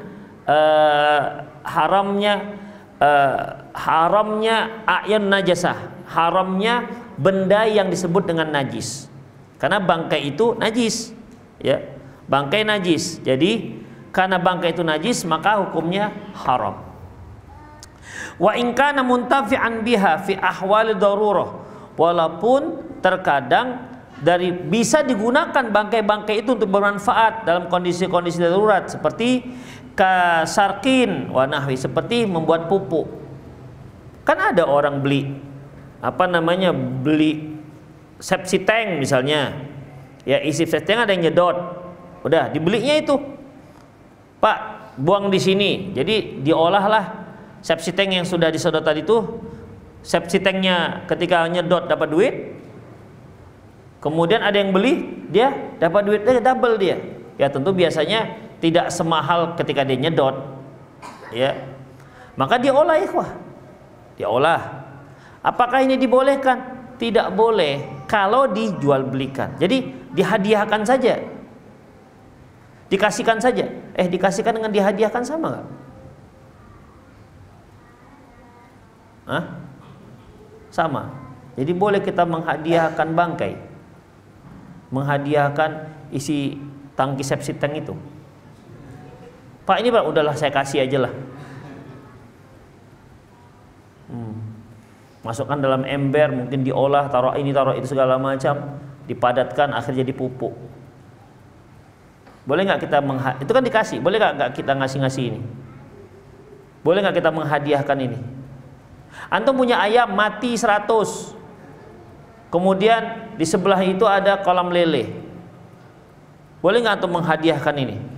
haramnya a'yanun najasah, haramnya benda yang disebut dengan najis. Karena bangkai itu najis, ya, bangkai najis. Jadi karena bangkai itu najis maka hukumnya haram. Wa in kana muntafi'an biha fi ahwali darurah, walaupun terkadang bisa digunakan bangkai-bangkai itu untuk bermanfaat dalam kondisi-kondisi darurat seperti kasarkin wa nahwi, seperti membuat pupuk. Kan ada orang beli beli sepsi tank misalnya. Ya, isi sepsi tank ada yang nyedot. Udah, dibelinya itu. Pak, buang di sini. Jadi diolahlah sepsi tank yang sudah disedot tadi itu. Sepsi tanknya ketika nyedot dapat duit. Kemudian ada yang beli, dia dapat duitnya double dia. Ya tentu biasanya tidak semahal ketika dia nyedot. Ya. Maka diolah ikhwah. Diolah. Apakah ini dibolehkan? Tidak boleh. kalau dijual belikan. Jadi dihadiahkan saja, dikasihkan saja. Dikasihkan dengan dihadiahkan sama nggak? Hah? Sama. Jadi boleh kita menghadiahkan bangkai, menghadiahkan isi tangki septic tank itu. Pak, ini Pak, udahlah saya kasih aja lah. Masukkan dalam ember, mungkin diolah, taruh ini taruh itu segala macam, dipadatkan, akhirnya jadi pupuk. Boleh nggak kita itu kan dikasih, boleh nggak kita ngasih ini? Boleh nggak kita menghadiahkan ini? Antum punya ayam mati 100, kemudian di sebelah itu ada kolam lele, boleh nggak antum menghadiahkan ini?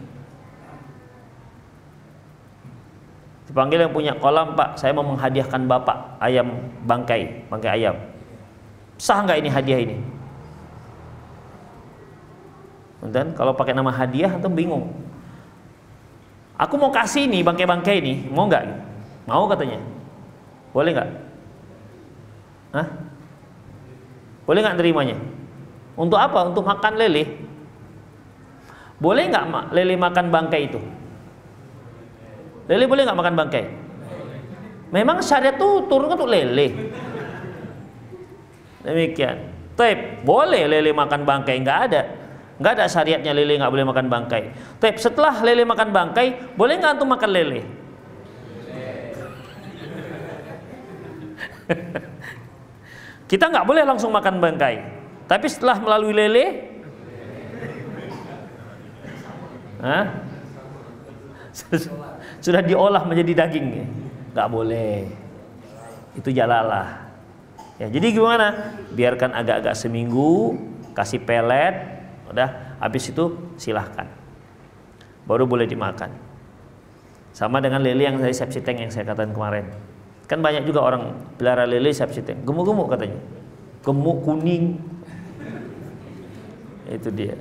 Dipanggil yang punya kolam, Pak, saya mau menghadiahkan Bapak ayam bangkai ayam. Sah nggak ini hadiah ini? Dan kalau pakai nama hadiah, antum bingung. Aku mau kasih nih bangkai-bangkai ini, mau nggak? Mau katanya. Boleh nggak? Hah? Boleh nggak nerimanya? Untuk apa? Untuk makan lele. Boleh nggak lele makan bangkai itu? Lele boleh nggak makan bangkai? Memang syariat tuh turun untuk lele. Demikian. Tapi boleh lele makan bangkai? Nggak ada syariatnya lele nggak boleh makan bangkai. Tapi setelah lele makan bangkai, boleh nggak antum makan lele? Kita nggak boleh langsung makan bangkai. Tapi setelah melalui lele, sudah diolah menjadi daging, nggak boleh. Itu jalalah. Ya, jadi gimana? Biarkan agak-agak seminggu, kasih pelet, udah. Habis itu silahkan, baru boleh dimakan. Sama dengan lele yang dari septic tank yang saya katakan kemarin. Kan banyak juga orang pelihara lele septic tank, gemuk-gemuk katanya, gemuk kuning. Itu dia.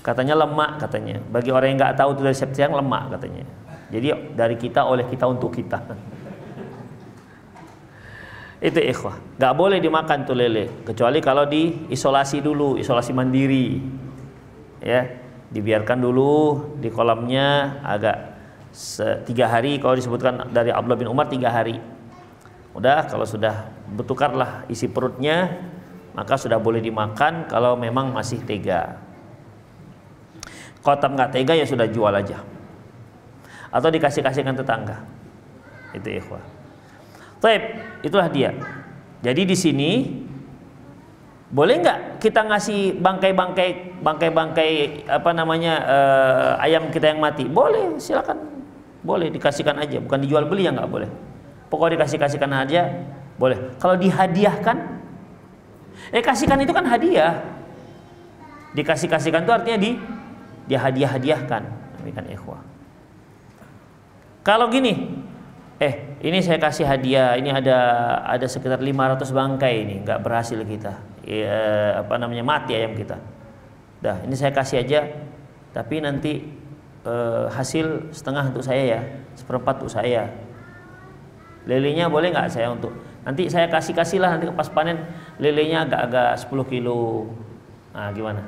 Katanya lemak katanya. Bagi orang yang nggak tahu itu dari septic tank, lemak katanya. Jadi dari kita, oleh kita, untuk kita. Itu ikhwah. Nggak boleh dimakan tuh lele, kecuali kalau diisolasi dulu, isolasi mandiri. Ya, dibiarkan dulu di kolamnya agak 3 hari. Kalau disebutkan dari Abdullah bin Umar 3 hari. Udah, kalau sudah bertukarlah isi perutnya, maka sudah boleh dimakan. Kalau memang masih tega. Kalau tetap nggak tega, ya sudah jual aja, atau dikasih-kasihkan tetangga. Itu ikhwah. Taib, itulah dia. Jadi di sini boleh nggak kita ngasih bangkai apa namanya ayam kita yang mati? Boleh, silakan. Boleh dikasihkan aja, bukan dijual beli, ya nggak boleh. Pokoknya dikasihkan aja, boleh. Kalau dihadiahkan, kasihkan itu kan hadiah. Dikasihkan itu artinya dia hadiah-hadiahkan. Demikian ikhwah. Kalau gini, ini saya kasih hadiah, ini ada sekitar 500 bangkai ini, nggak berhasil kita, mati ayam kita. Dah, ini saya kasih aja, tapi nanti hasil setengah untuk saya ya, 1/4 untuk saya. Lelenya boleh nggak saya untuk, nanti saya kasih lah, nanti pas panen lelenya agak 10 kilo. Nah, gimana?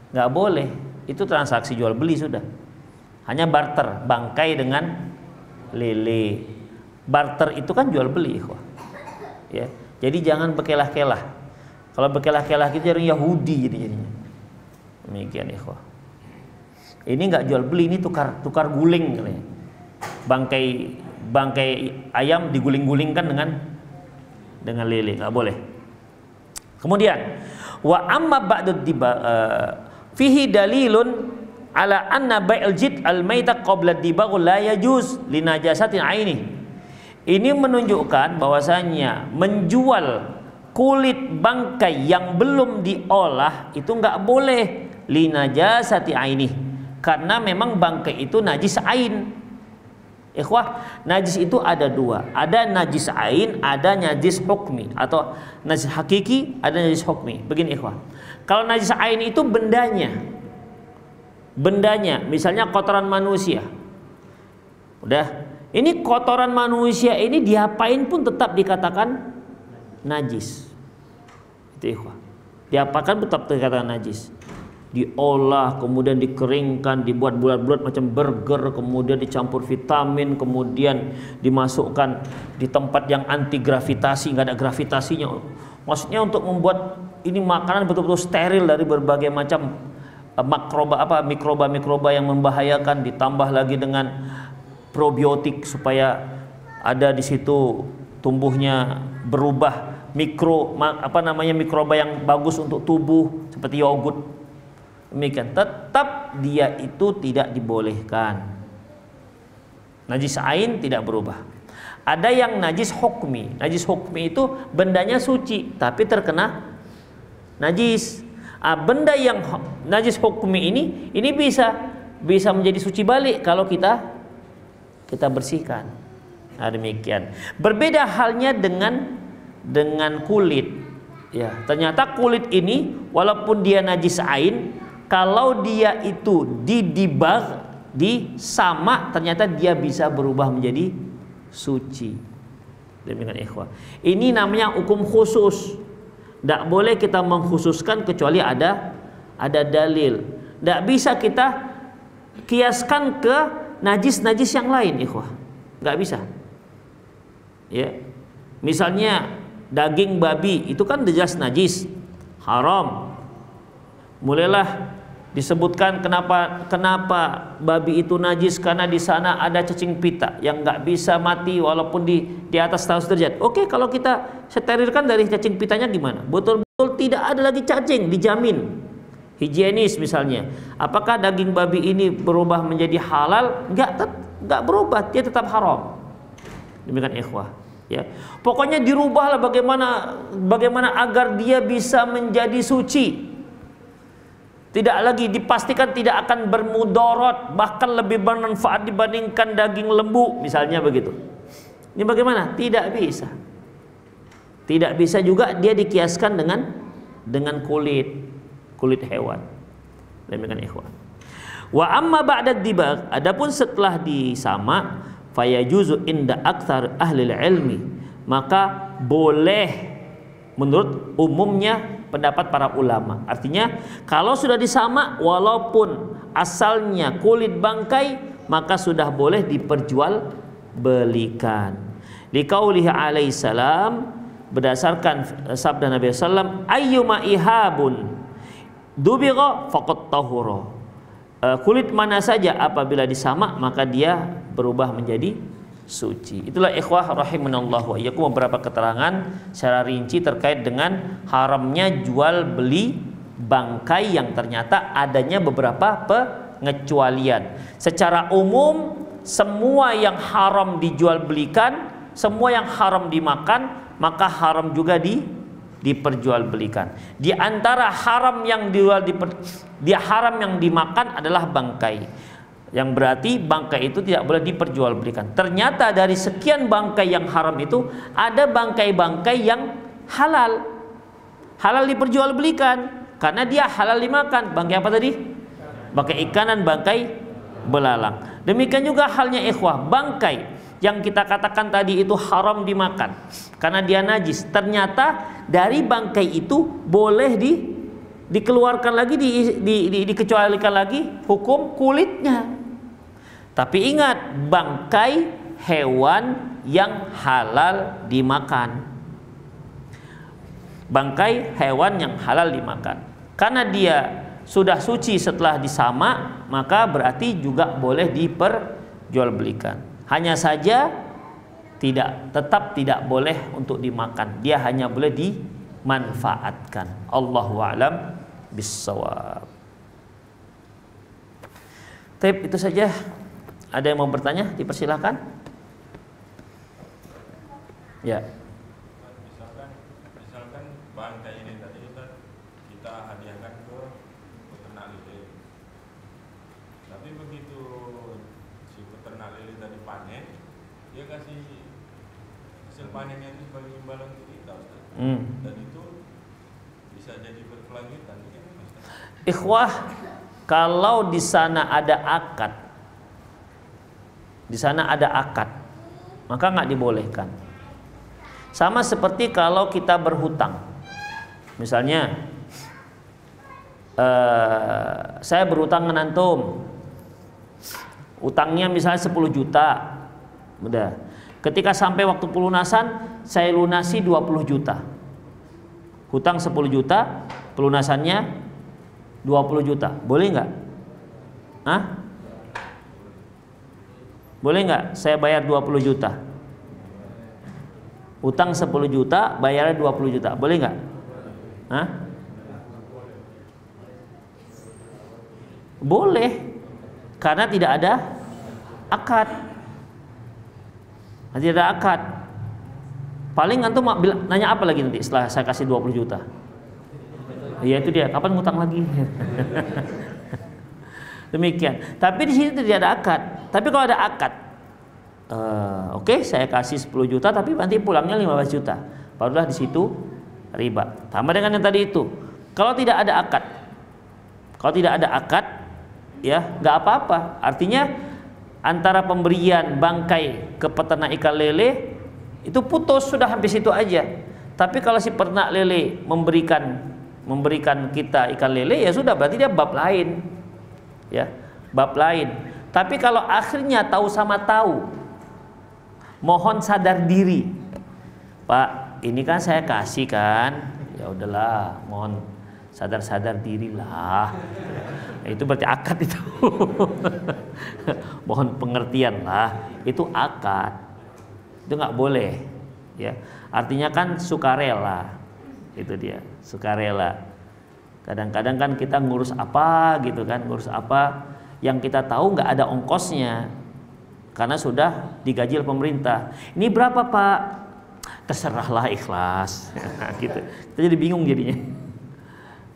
Nggak boleh, itu transaksi jual beli sudah. Hanya barter, bangkai dengan lele. Barter itu kan jual beli, ikhwah. Ya, jadi jangan berkelah-kelah. Kalau berkelah-kelah itu orang Yahudi jadinya. Demikian, ikhwah. Ini nggak jual beli, ini tukar guling katanya. Bangkai ayam diguling-gulingkan dengan lele, nggak boleh. Kemudian wa amma ba'dud fihi dalilun ala anna bai'al jid al-maita qabla dibagh la yajuz li najasatin aini. Ini menunjukkan bahwasanya menjual kulit bangkai yang belum diolah itu enggak boleh li najasati aini, karena memang bangkai itu najis ain. Ikhwah, najis itu ada 2. Ada najis ain, ada najis hukmi, atau najis hakiki, ada najis hukmi. Begini ikhwah. Kalau najis ain itu bendanya, misalnya kotoran manusia. Udah, ini kotoran manusia ini diapain pun tetap dikatakan najis. Itu ikhwah. Diapakan tetap dikatakan najis? Diolah, kemudian dikeringkan, dibuat bulat-bulat macam burger, kemudian dicampur vitamin, kemudian dimasukkan di tempat yang anti gravitasi, nggak ada gravitasinya. Maksudnya untuk membuat ini makanan betul-betul steril dari berbagai macam mikroba yang membahayakan, ditambah lagi dengan probiotik supaya ada di situ tumbuhnya berubah mikroba yang bagus untuk tubuh seperti yogurt. Demikian, tetap dia itu tidak dibolehkan. Najis ain tidak berubah. Ada yang najis hukmi. Najis hukmi itu bendanya suci tapi terkena najis. Benda yang najis hukmi ini bisa menjadi suci balik kalau kita bersihkan. Nah, demikian. Berbeda halnya dengan kulit. Ya, ternyata kulit ini walaupun dia najis ain, kalau dia itu disamak, ternyata dia bisa berubah menjadi suci. Demikian ikhwah. Ini namanya hukum khusus. Tidak boleh kita mengkhususkan kecuali ada dalil. Tidak bisa kita kiaskan ke najis-najis yang lain, ikhwah. Nggak bisa. Ya, misalnya daging babi itu kan jelas najis, haram. Mulailah disebutkan kenapa babi itu najis, karena di sana ada cacing pita yang nggak bisa mati walaupun di atas 100 derajat. Oke, kalau kita sterilkan dari cacing pitanya gimana? Betul-betul tidak ada lagi cacing, dijamin higienis misalnya. Apakah daging babi ini berubah menjadi halal? Nggak berubah, dia tetap haram. Demikian ikhwah. Ya, pokoknya dirubahlah bagaimana agar dia bisa menjadi suci. Tidak lagi dipastikan tidak akan bermudarat, bahkan lebih bermanfaat dibandingkan daging lembu misalnya begitu. Ini bagaimana? Tidak bisa. Tidak bisa juga dia dikiaskan dengan kulit hewan. Demikian ikhwan. Wa amma ba'da dibagh, adapun setelah disama, fayajuzu inda aktsar ahli ilmi, maka boleh menurut umumnya pendapat para ulama. Artinya kalau sudah disama walaupun asalnya kulit bangkai, maka sudah boleh diperjualbelikan. Liqaulihi alaihi salam, berdasarkan sabda Nabi sallam, ayyuma ihabun dubigha faqad tahura. Kulit mana saja apabila disamak maka dia berubah menjadi suci. Itulah ikhwah rahimanallahu wa iyyakum beberapa keterangan secara rinci terkait dengan haramnya jual beli bangkai yang ternyata adanya beberapa pengecualian. Secara umum semua yang haram dijual belikan, semua yang haram dimakan, maka haram juga diperjualbelikan. Di antara haram yang haram yang dimakan adalah bangkai. Yang berarti bangkai itu tidak boleh diperjualbelikan. Ternyata dari sekian bangkai yang haram itu ada bangkai-bangkai yang halal diperjualbelikan karena dia halal dimakan. Bangkai apa tadi? Bangkai ikanan, bangkai belalang. Demikian juga halnya ikhwah, bangkai yang kita katakan tadi itu haram dimakan karena dia najis. Ternyata dari bangkai itu boleh dikeluarkan lagi, dikecualikan lagi hukum kulitnya. Tapi ingat, bangkai hewan yang halal dimakan. Bangkai hewan yang halal dimakan. Karena dia sudah suci setelah disamak, maka berarti juga boleh diperjualbelikan. Hanya saja tetap tidak boleh untuk dimakan. Dia hanya boleh dimanfaatkan. Allahu a'lam bissawab. Taib, itu saja. Ada yang mau bertanya? Dipersilakan. Ya. Misalkan bangkai ini tadi kita hadiahkan ke peternak lele. Tapi begitu si peternak lele tadi panen, dia kasih hasil panennya itu sebagai imbalan untuk kita, Ustaz. Dan itu bisa jadi berkelanjutan. Ikhwah, kalau di sana ada akad, maka nggak dibolehkan. Sama seperti kalau kita berhutang. Misalnya saya berhutang dengan antum, utangnya misalnya 10 juta. Udah. Ketika sampai waktu pelunasan, saya lunasi 20 juta. Hutang 10 juta, pelunasannya 20 juta. Boleh nggak? Hah? Boleh nggak saya bayar 20 juta? Utang 10 juta, bayarnya 20 juta. Boleh nggak? Hah? Boleh. Karena tidak ada akad. Tidak ada akad. Paling antum nanya apa lagi nanti setelah saya kasih 20 juta? Ya itu dia, kapan ngutang lagi? Demikian. Tapi di sini tidak ada akad. Tapi kalau ada akad, oke, saya kasih 10 juta tapi nanti pulangnya 15 juta. Barulah di situ riba. Sama dengan yang tadi itu. Kalau tidak ada akad, ya nggak apa-apa. Artinya antara pemberian bangkai ke peternak ikan lele itu putus, sudah sampai situ aja. Tapi kalau si peternak lele memberikan kita ikan lele, ya sudah, berarti dia bab lain, ya, bab lain. Tapi kalau akhirnya tahu sama tahu, mohon sadar diri, Pak, ini kan saya kasih kan, ya udahlah, mohon sadar dirilah. Itu berarti akad itu. Mohon pengertian lah, itu akad. Itu nggak boleh, ya. Artinya kan sukarela. Itu dia, sukarela. Kadang-kadang kan kita ngurus apa gitu kan, ngurus apa yang kita tahu nggak ada ongkosnya. Karena sudah digaji oleh pemerintah. Ini berapa, Pak? Terserahlah, ikhlas. Gitu. Kita jadi bingung jadinya.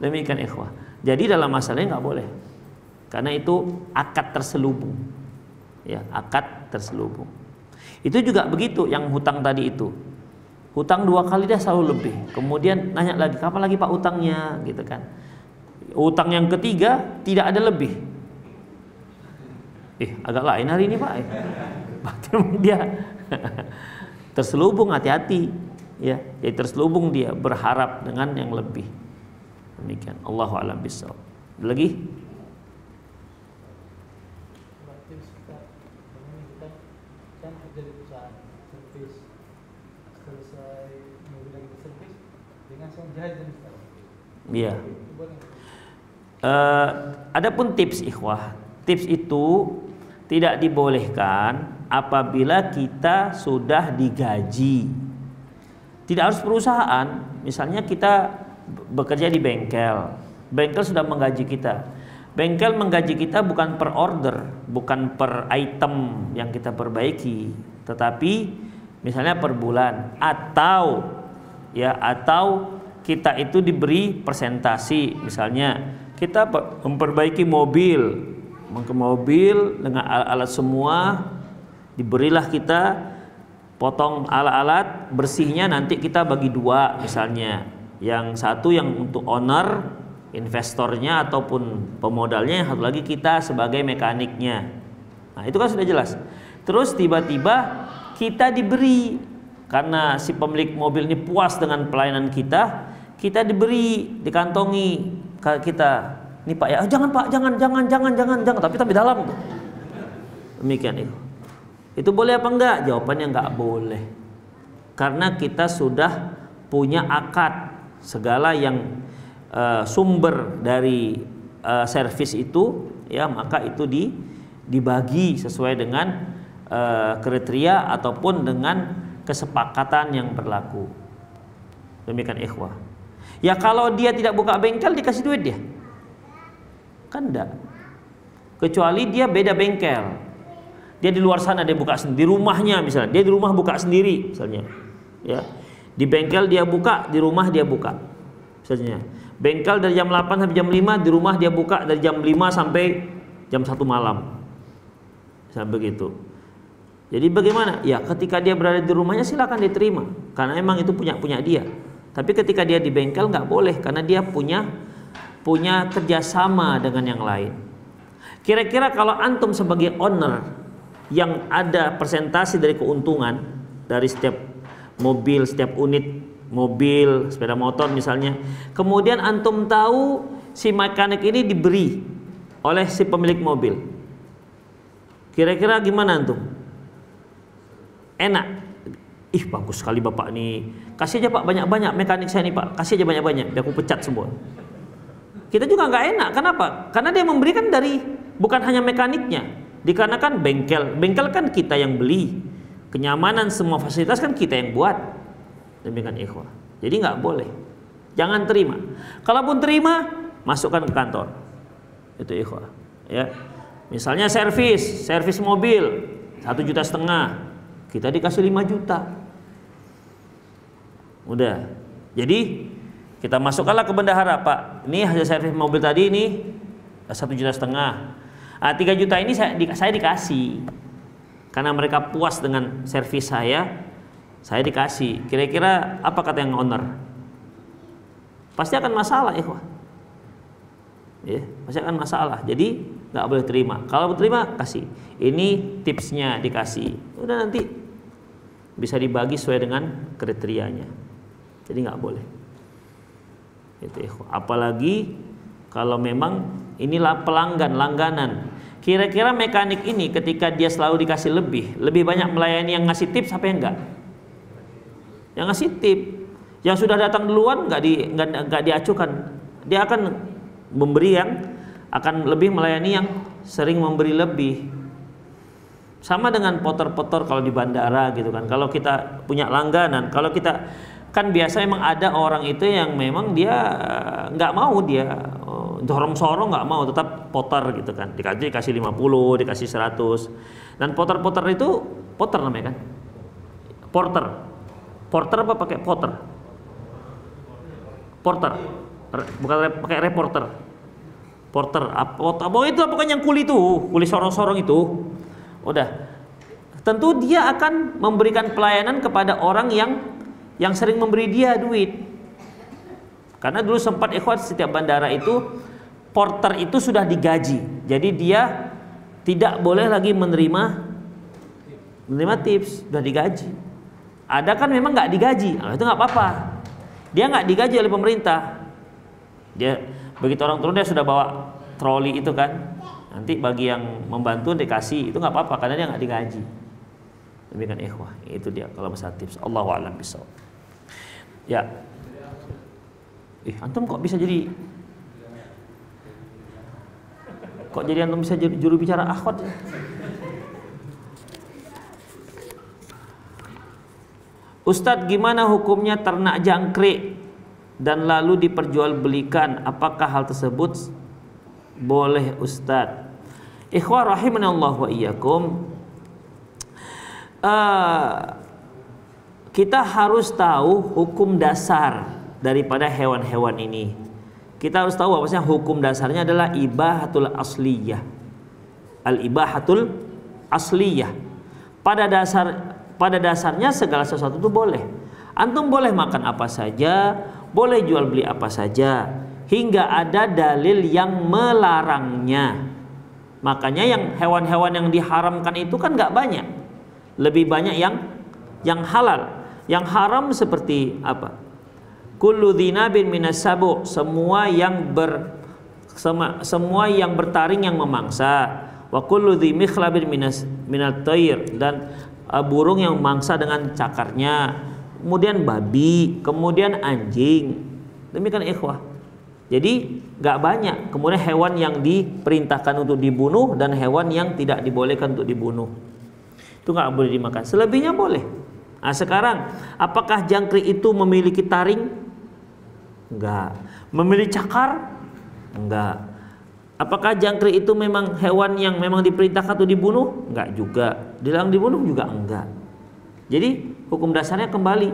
Demikian ikhwah. Jadi dalam masalahnya nggak boleh, karena itu akad terselubung, ya, akad terselubung. Itu juga begitu yang hutang tadi itu, hutang 2 kali dah selalu lebih. Kemudian nanya lagi, kapan lagi Pak utangnya, gitu kan? Utang yang ketiga tidak ada lebih. Agak lain hari ini Pak. Dia terselubung, hati-hati, ya. Jadi terselubung dia berharap dengan yang lebih. Demikian. Allahu a'lam bishawab. Lagi? Kan kerja di perusahaan servis, selesai mobil lagi servis dengan sang jahit dan iya. Adapun tips ikhwah, tips itu tidak dibolehkan apabila kita sudah digaji. Tidak harus perusahaan. Misalnya kita bekerja di bengkel, bengkel sudah menggaji kita. Bengkel menggaji kita bukan per order, bukan per item yang kita perbaiki, tetapi misalnya per bulan, atau kita itu diberi persentasi. Misalnya kita memperbaiki mobil dengan alat-alat semua, diberilah kita potong alat-alat bersihnya, nanti kita bagi 2 misalnya. Yang satu yang untuk owner, investornya ataupun pemodalnya, yang satu lagi kita sebagai mekaniknya. Nah, itu kan sudah jelas. Terus tiba-tiba kita diberi, karena si pemilik mobil ini puas dengan pelayanan kita diberi, dikantongi kita. Ini Pak ya, jangan Pak, jangan, tapi dalam tuh. Demikian itu. Itu boleh apa enggak? Jawabannya enggak boleh. Karena kita sudah punya akad. Segala yang sumber dari servis itu, ya, maka itu dibagi sesuai dengan kriteria ataupun dengan kesepakatan yang berlaku. Demikian ikhwah. Ya kalau dia tidak buka bengkel, dikasih duit dia? Kan enggak. Kecuali dia beda bengkel. Dia di luar sana dia buka sendiri, di rumahnya misalnya, dia di rumah buka sendiri misalnya, ya. Di bengkel dia buka, di rumah dia buka. Misalnya, bengkel dari jam 8 sampai jam 5, di rumah dia buka dari jam 5 sampai jam 1 malam. Sampai begitu. Jadi bagaimana? Ya, ketika dia berada di rumahnya silakan diterima, karena emang itu punya dia. Tapi ketika dia di bengkel nggak boleh, karena dia punya kerjasama dengan yang lain. Kira-kira kalau antum sebagai owner yang ada persentase dari keuntungan dari setiap mobil, setiap unit mobil, sepeda motor misalnya. Kemudian antum tahu si mekanik ini diberi oleh si pemilik mobil. Kira-kira gimana antum? Enak. Ih, bagus sekali Bapak nih. Kasih aja Pak banyak-banyak mekanik saya nih Pak. Kasih aja banyak-banyak biar aku pecat semua. Kita juga nggak enak. Kenapa? Karena dia memberikan dari bukan hanya mekaniknya. Dikarenakan bengkel kan kita yang beli, kenyamanan semua fasilitas kan kita yang buat. Demikian ikhwah. Jadi nggak boleh, jangan terima. Kalaupun terima, masukkan ke kantor. Itu ikhwah. Ya, misalnya servis mobil 1,5 juta, kita dikasih 5 juta. Udah. Jadi kita masukkanlah ke bendahara, Pak. Ini hasil servis mobil tadi ini 1,5 juta. 3 juta ini saya dikasih karena mereka puas dengan servis saya dikasih. Kira-kira apa kata yang owner? Pasti akan masalah, ikhwah. Ya, pasti akan masalah. Jadi nggak boleh terima. Kalau terima, kasih. Ini tipsnya dikasih. Udah, nanti bisa dibagi sesuai dengan kriterianya. Jadi nggak boleh. Itu, ikhwah. Apalagi kalau memang inilah pelanggan, langganan. Kira-kira mekanik ini ketika dia selalu dikasih lebih banyak melayani yang ngasih tips apa yang enggak? Yang ngasih tip, yang sudah datang duluan nggak diacukan. Dia akan memberi yang akan lebih melayani yang sering memberi lebih. Sama dengan porter-porter kalau di bandara gitu kan. Kalau kita punya langganan, kalau kita kan biasa emang ada orang itu yang memang dia nggak mau, dia dorong-sorong nggak mau, tetap porter gitu kan. Dikasih 50, dikasih 100. Dan porter-porter itu porter namanya kan? Porter apa pakai porter? Porter. Bukan pakai reporter. Porter. Apa itu pokoknya yang kuli sorong-sorong itu. Udah. Tentu dia akan memberikan pelayanan kepada orang yang sering memberi dia duit. Karena dulu sempat ikhwan setiap bandara itu porter itu sudah digaji. Jadi dia tidak boleh lagi menerima tips, sudah digaji. Ada kan memang nggak digaji, nah, itu nggak apa-apa. Dia nggak digaji oleh pemerintah. Dia begitu orang turun dia sudah bawa troli itu kan. Nanti bagi yang membantu dikasih, itu nggak apa-apa karena dia nggak digaji. Demikian ikhwah, itu dia kalau masalah tips. Allahu a'lam bishawab. Ya. Antum kok bisa jadi antum bisa jadi juru bicara akhwat? Ustadz, gimana hukumnya ternak jangkrik dan lalu diperjualbelikan? Apakah hal tersebut boleh, Ustadz? Ikhwah rahimanallah wa iyyakum. Kita harus tahu hukum dasar daripada hewan-hewan ini. Kita harus tahu bahwasanya hukum dasarnya adalah ibahatul asliyah. Al-ibahatul asliyah. Pada dasarnya segala sesuatu itu boleh. Antum boleh makan apa saja, boleh jual beli apa saja, hingga ada dalil yang melarangnya. Makanya yang hewan-hewan yang diharamkan itu kan gak banyak. Lebih banyak yang halal. Yang haram seperti apa? Kullu dzinabin minas sabu, semua yang bertaring yang memangsa. Wa kullu dzi mikhlabin minat tayr, dan burung yang memangsa dengan cakarnya. Kemudian babi, kemudian anjing. Demikian ikhwah. Jadi gak banyak. Kemudian hewan yang diperintahkan untuk dibunuh dan hewan yang tidak dibolehkan untuk dibunuh. Itu gak boleh dimakan. Selebihnya boleh. Nah sekarang, apakah jangkrik itu memiliki taring? Enggak. Memiliki cakar? Enggak. Apakah jangkrik itu memang hewan yang memang diperintahkan untuk dibunuh? Enggak juga. Dilarang dibunuh juga enggak. Jadi hukum dasarnya kembali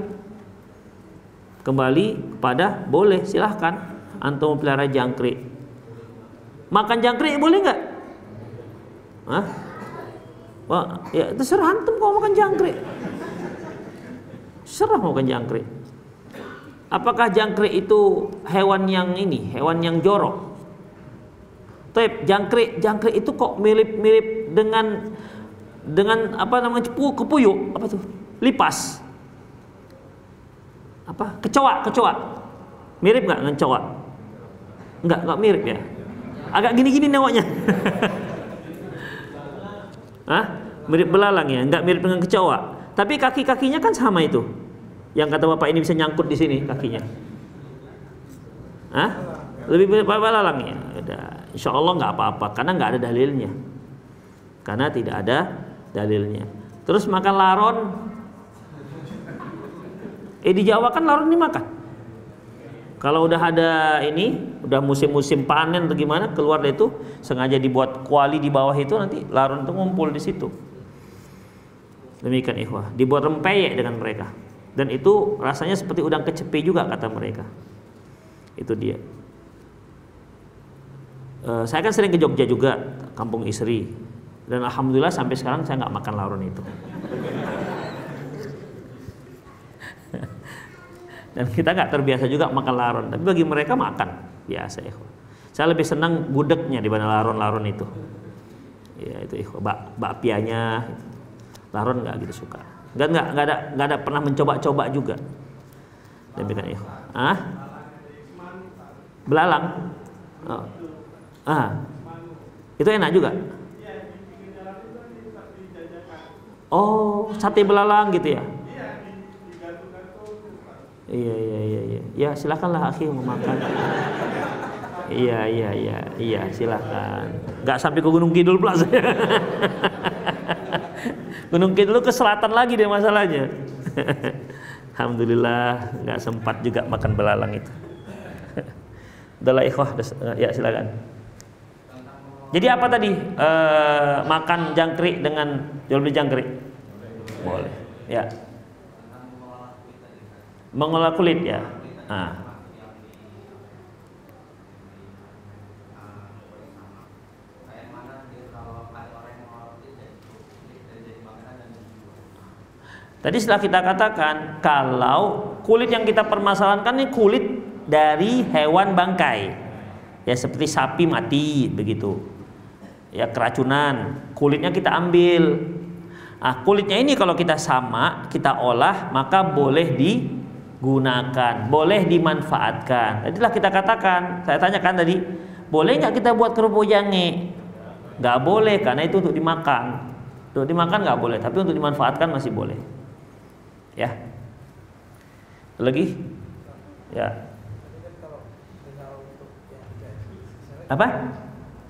kepada boleh, silahkan antum pelihara jangkrik. Makan jangkrik boleh enggak? Hah? Wah, ya terserah antum kalau makan jangkrik. Serah mau makan jangkrik. Apakah jangkrik itu hewan yang jorok? Jangkrik itu kok mirip dengan apa namanya kepuyuk, apa tuh? Lipas. Apa? Kecoa. Mirip nggak dengan kecoa? Nggak mirip ya. Agak gini-gini nengoknya. Hah? Mirip belalang ya, nggak mirip dengan kecoa. Tapi kaki-kakinya kan sama itu. Yang kata Bapak ini bisa nyangkut di sini kakinya. Hah? Lebih mirip belalang ya. Udah, insya Allah nggak apa-apa, karena nggak ada dalilnya. Karena tidak ada dalilnya. Terus makan laron. Di Jawa kan laron dimakan. Kalau udah ada ini, udah musim-musim panen atau gimana, keluar dari itu sengaja dibuat kuali di bawah itu, nanti laron itu ngumpul di situ. Demikian ikhwah, dibuat rempeyek dengan mereka. Dan itu rasanya seperti udang kecepi juga kata mereka. Itu dia. Saya kan sering ke Jogja juga, kampung istri. Dan alhamdulillah sampai sekarang saya nggak makan laron itu. Dan kita nggak terbiasa juga makan laron, tapi bagi mereka makan biasa ya. Saya lebih senang gudegnya dibanding laron itu. Ya itu bakpianya. Laron nggak gitu suka. Nggak ada pernah mencoba-coba juga. Demikian ya. Belalang. Oh. Itu enak juga. Oh, sate belalang gitu ya. Iya. Ya silakanlah akhi mau makan. Iya silakan. Nggak sampai ke Gunung Kidul pula saya. Gunung Kidul ke selatan lagi deh masalahnya. Alhamdulillah nggak sempat juga makan belalang itu. Udahlah ikhwah, ya silakan. Jadi apa tadi? Makan jangkrik dengan jual beli jangkrik? Boleh. Ya. Mengolah kulit ya. Tadi setelah kita katakan kalau kulit yang kita permasalahkan ini kulit dari hewan bangkai, ya seperti sapi mati begitu, ya keracunan, kulitnya kita ambil. Kulitnya ini kalau kita sama, kita olah, maka boleh digunakan, boleh dimanfaatkan. Tadilah kita katakan, saya tanyakan tadi, boleh nggak kita buat kerupuk jange? Nggak boleh, karena itu untuk dimakan. Untuk dimakan nggak boleh, tapi untuk dimanfaatkan masih boleh. Ya. Lagi? Ya. Apa?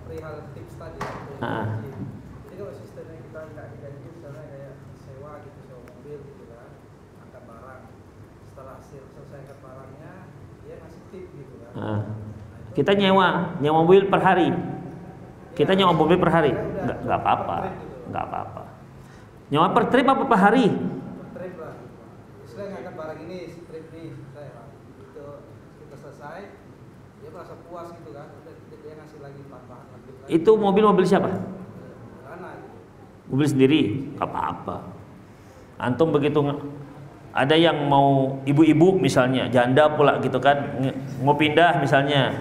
Perihal tips tadi. Jadi kalau sistemnya kita nggak diganti, misalnya kayak sewa gitu, sewa mobil gitu kan, angkat barang. Setelah selesai angkat barangnya, dia ngasih tip gitu kan. Kita nyewa mobil per hari. Kita nyewa mobil per hari. Nggak apa-apa. Nyewa per trip apa per hari? Per trip lah. Misalnya ngangkat barang ini, trip nih, saya itu kita selesai, dia merasa puas gitu kan. Dia ngasih lagi tambahan lagi. Itu mobil siapa? Anak. Mobil sendiri, apa-apa. Antum begitu ada yang mau ibu-ibu misalnya, janda pula gitu kan, mau pindah misalnya,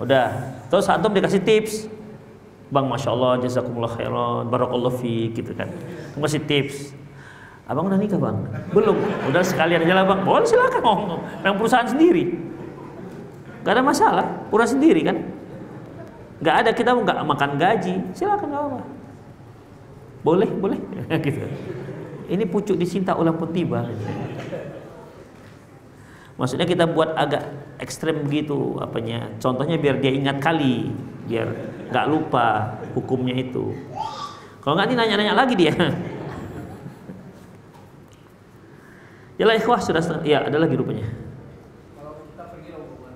udah, terus antum dikasih tips, bang, masya Allah, jazakumullah khairan, barakallahu fiik gitu kan, ngasih tips. Abang udah nikah bang? Belum. Udah sekalian aja lah bang. Boleh silakan ngomong. Yang perusahaan sendiri, gak ada masalah, perusahaan sendiri kan. Gak ada, kita nggak makan gaji, silakan nggak apa. Boleh gitu. Ini pucuk dicinta ulang pun tiba. Maksudnya kita buat agak ekstrem begitu apanya. Contohnya biar dia ingat kali, biar nggak lupa hukumnya itu. Kalau nggak nanti nanya-nanya lagi dia. Yalah ikhwah sudah setengah. Ya ada lagi rupanya. Kalau kita pergi rombongan,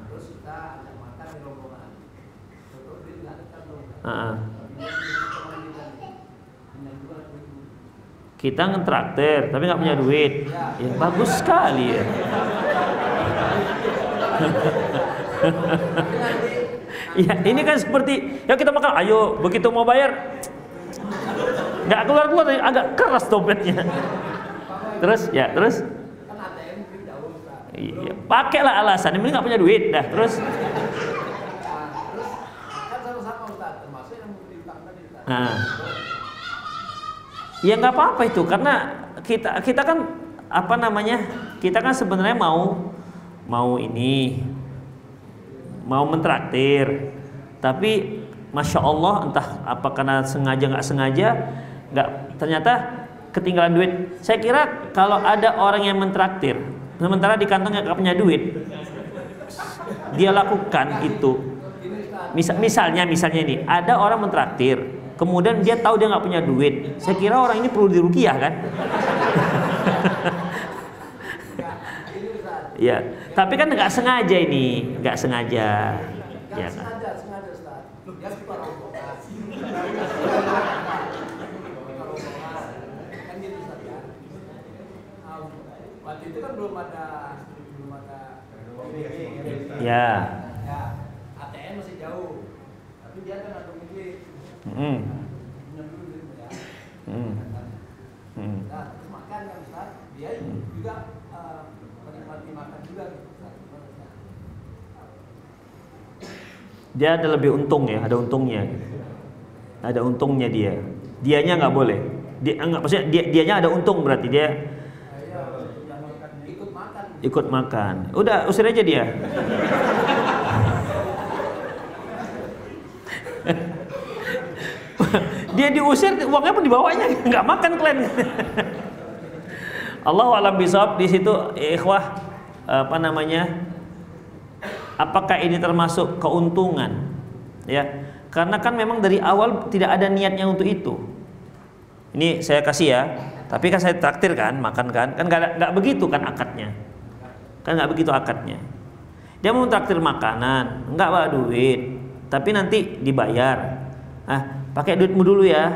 terus kita ada makan di rombongan, terus dia ada rombongan. Kita ngetraktir tapi nggak punya duit, ya bagus sekali ya. Ya ini kan seperti ya kita makan, ayo begitu mau bayar nggak keluar agak keras dompetnya. Terus iya, pakailah alasan ini nggak punya duit dah. Terus kan sama-sama Ustaz, termasuk yang memberi utang tadi Ustaz. Ya nggak apa-apa itu, karena kita kan apa namanya, kita kan sebenarnya mau mentraktir, tapi masya Allah entah apa karena sengaja nggak sengaja ternyata ketinggalan duit. Saya kira kalau ada orang yang mentraktir sementara di kantong nggak punya duit, dia lakukan itu. Misalnya ini ada orang mentraktir, kemudian dia tahu dia nggak punya duit. Saya kira orang ini perlu diruqyah kan? Ya, tapi kan nggak sengaja ini, nggak sengaja. Ya kan? Sengaja Ustaz. Dia suka rombongan. Kan gitu Ustaz ya. Waktu itu kan belum ada Ya. Ya, ATM masih jauh. Tapi dia kan ada duit. Hmm. Pinjam dulu duit ya. Nah, terus makan kan Ustaz. Dia juga menikmati makan juga gitu Ustaz. Dia ada lebih untung ya, ada untungnya. Ada untungnya dia. Dianya nggak boleh. Maksudnya dianya ada untung berarti dia ikut makan. Udah usir aja dia. Dia diusir, uangnya pun dibawanya, nggak makan kalian. Allahu a'lam bishawab. Di situ ikhwah apakah ini termasuk keuntungan? Ya, karena kan memang dari awal tidak ada niatnya untuk itu. Ini saya kasih ya, tapi kan saya traktir kan, makan kan nggak begitu kan akadnya. Kan nggak begitu akadnya. Dia mau traktir makanan, nggak bawa duit, tapi nanti dibayar. Pakai duitmu dulu ya,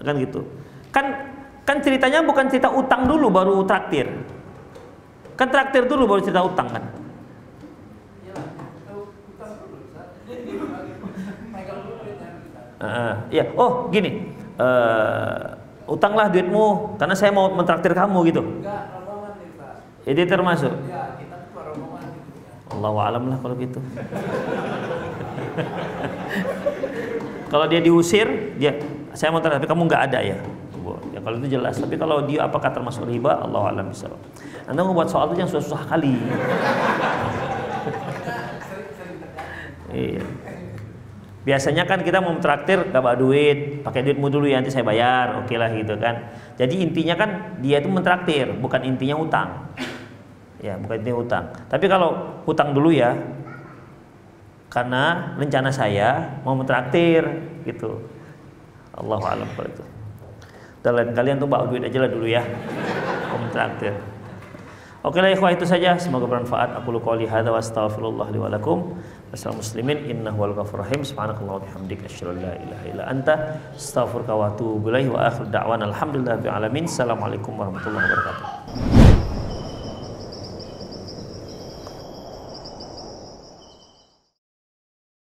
kan gitu. Kan ceritanya bukan cerita utang dulu baru traktir. Kan traktir dulu baru cerita utang kan. Ya, oh gini, utanglah duitmu karena saya mau mentraktir kamu gitu. Enggak, rombongan nih Pak. Jadi termasuk. Ya, kita tuh rombongan gitu ya. Allahu a'lam lah kalau gitu. Kalau dia diusir, saya mau traktir tapi kamu nggak ada ya. Ya kalau itu jelas. Tapi kalau dia apakah termasuk riba, Allahu a'lam bishawab. Anda membuat soal itu yang susah-susah kali. Iya. Biasanya kan kita mau traktir gak bawa duit, pakai duitmu dulu ya nanti saya bayar, oke lah gitu kan. Jadi intinya kan dia itu mentraktir, bukan intinya utang. Ya, bukan intinya utang. Tapi kalau utang dulu ya, karena rencana saya mau mentraktir gitu. Allahu a'lam kalau itu. Dan lain kalian tuh bawa duit aja lah dulu ya, mau mentraktir. Oke lah ikhwah, itu saja, semoga bermanfaat. Aku qouli hadza wa astaghfirullah li wa lakum. Assalamualaikum muslimin, innahu wal ghafurur rahim. Subhanakallah wa bihamdika asyhadu an la ilaha illa anta astaghfiruka wa atubu ilaik wa akhiru da'wana alhamdulillahi rabbil alamin. Assalamualaikum warahmatullahi wabarakatuh.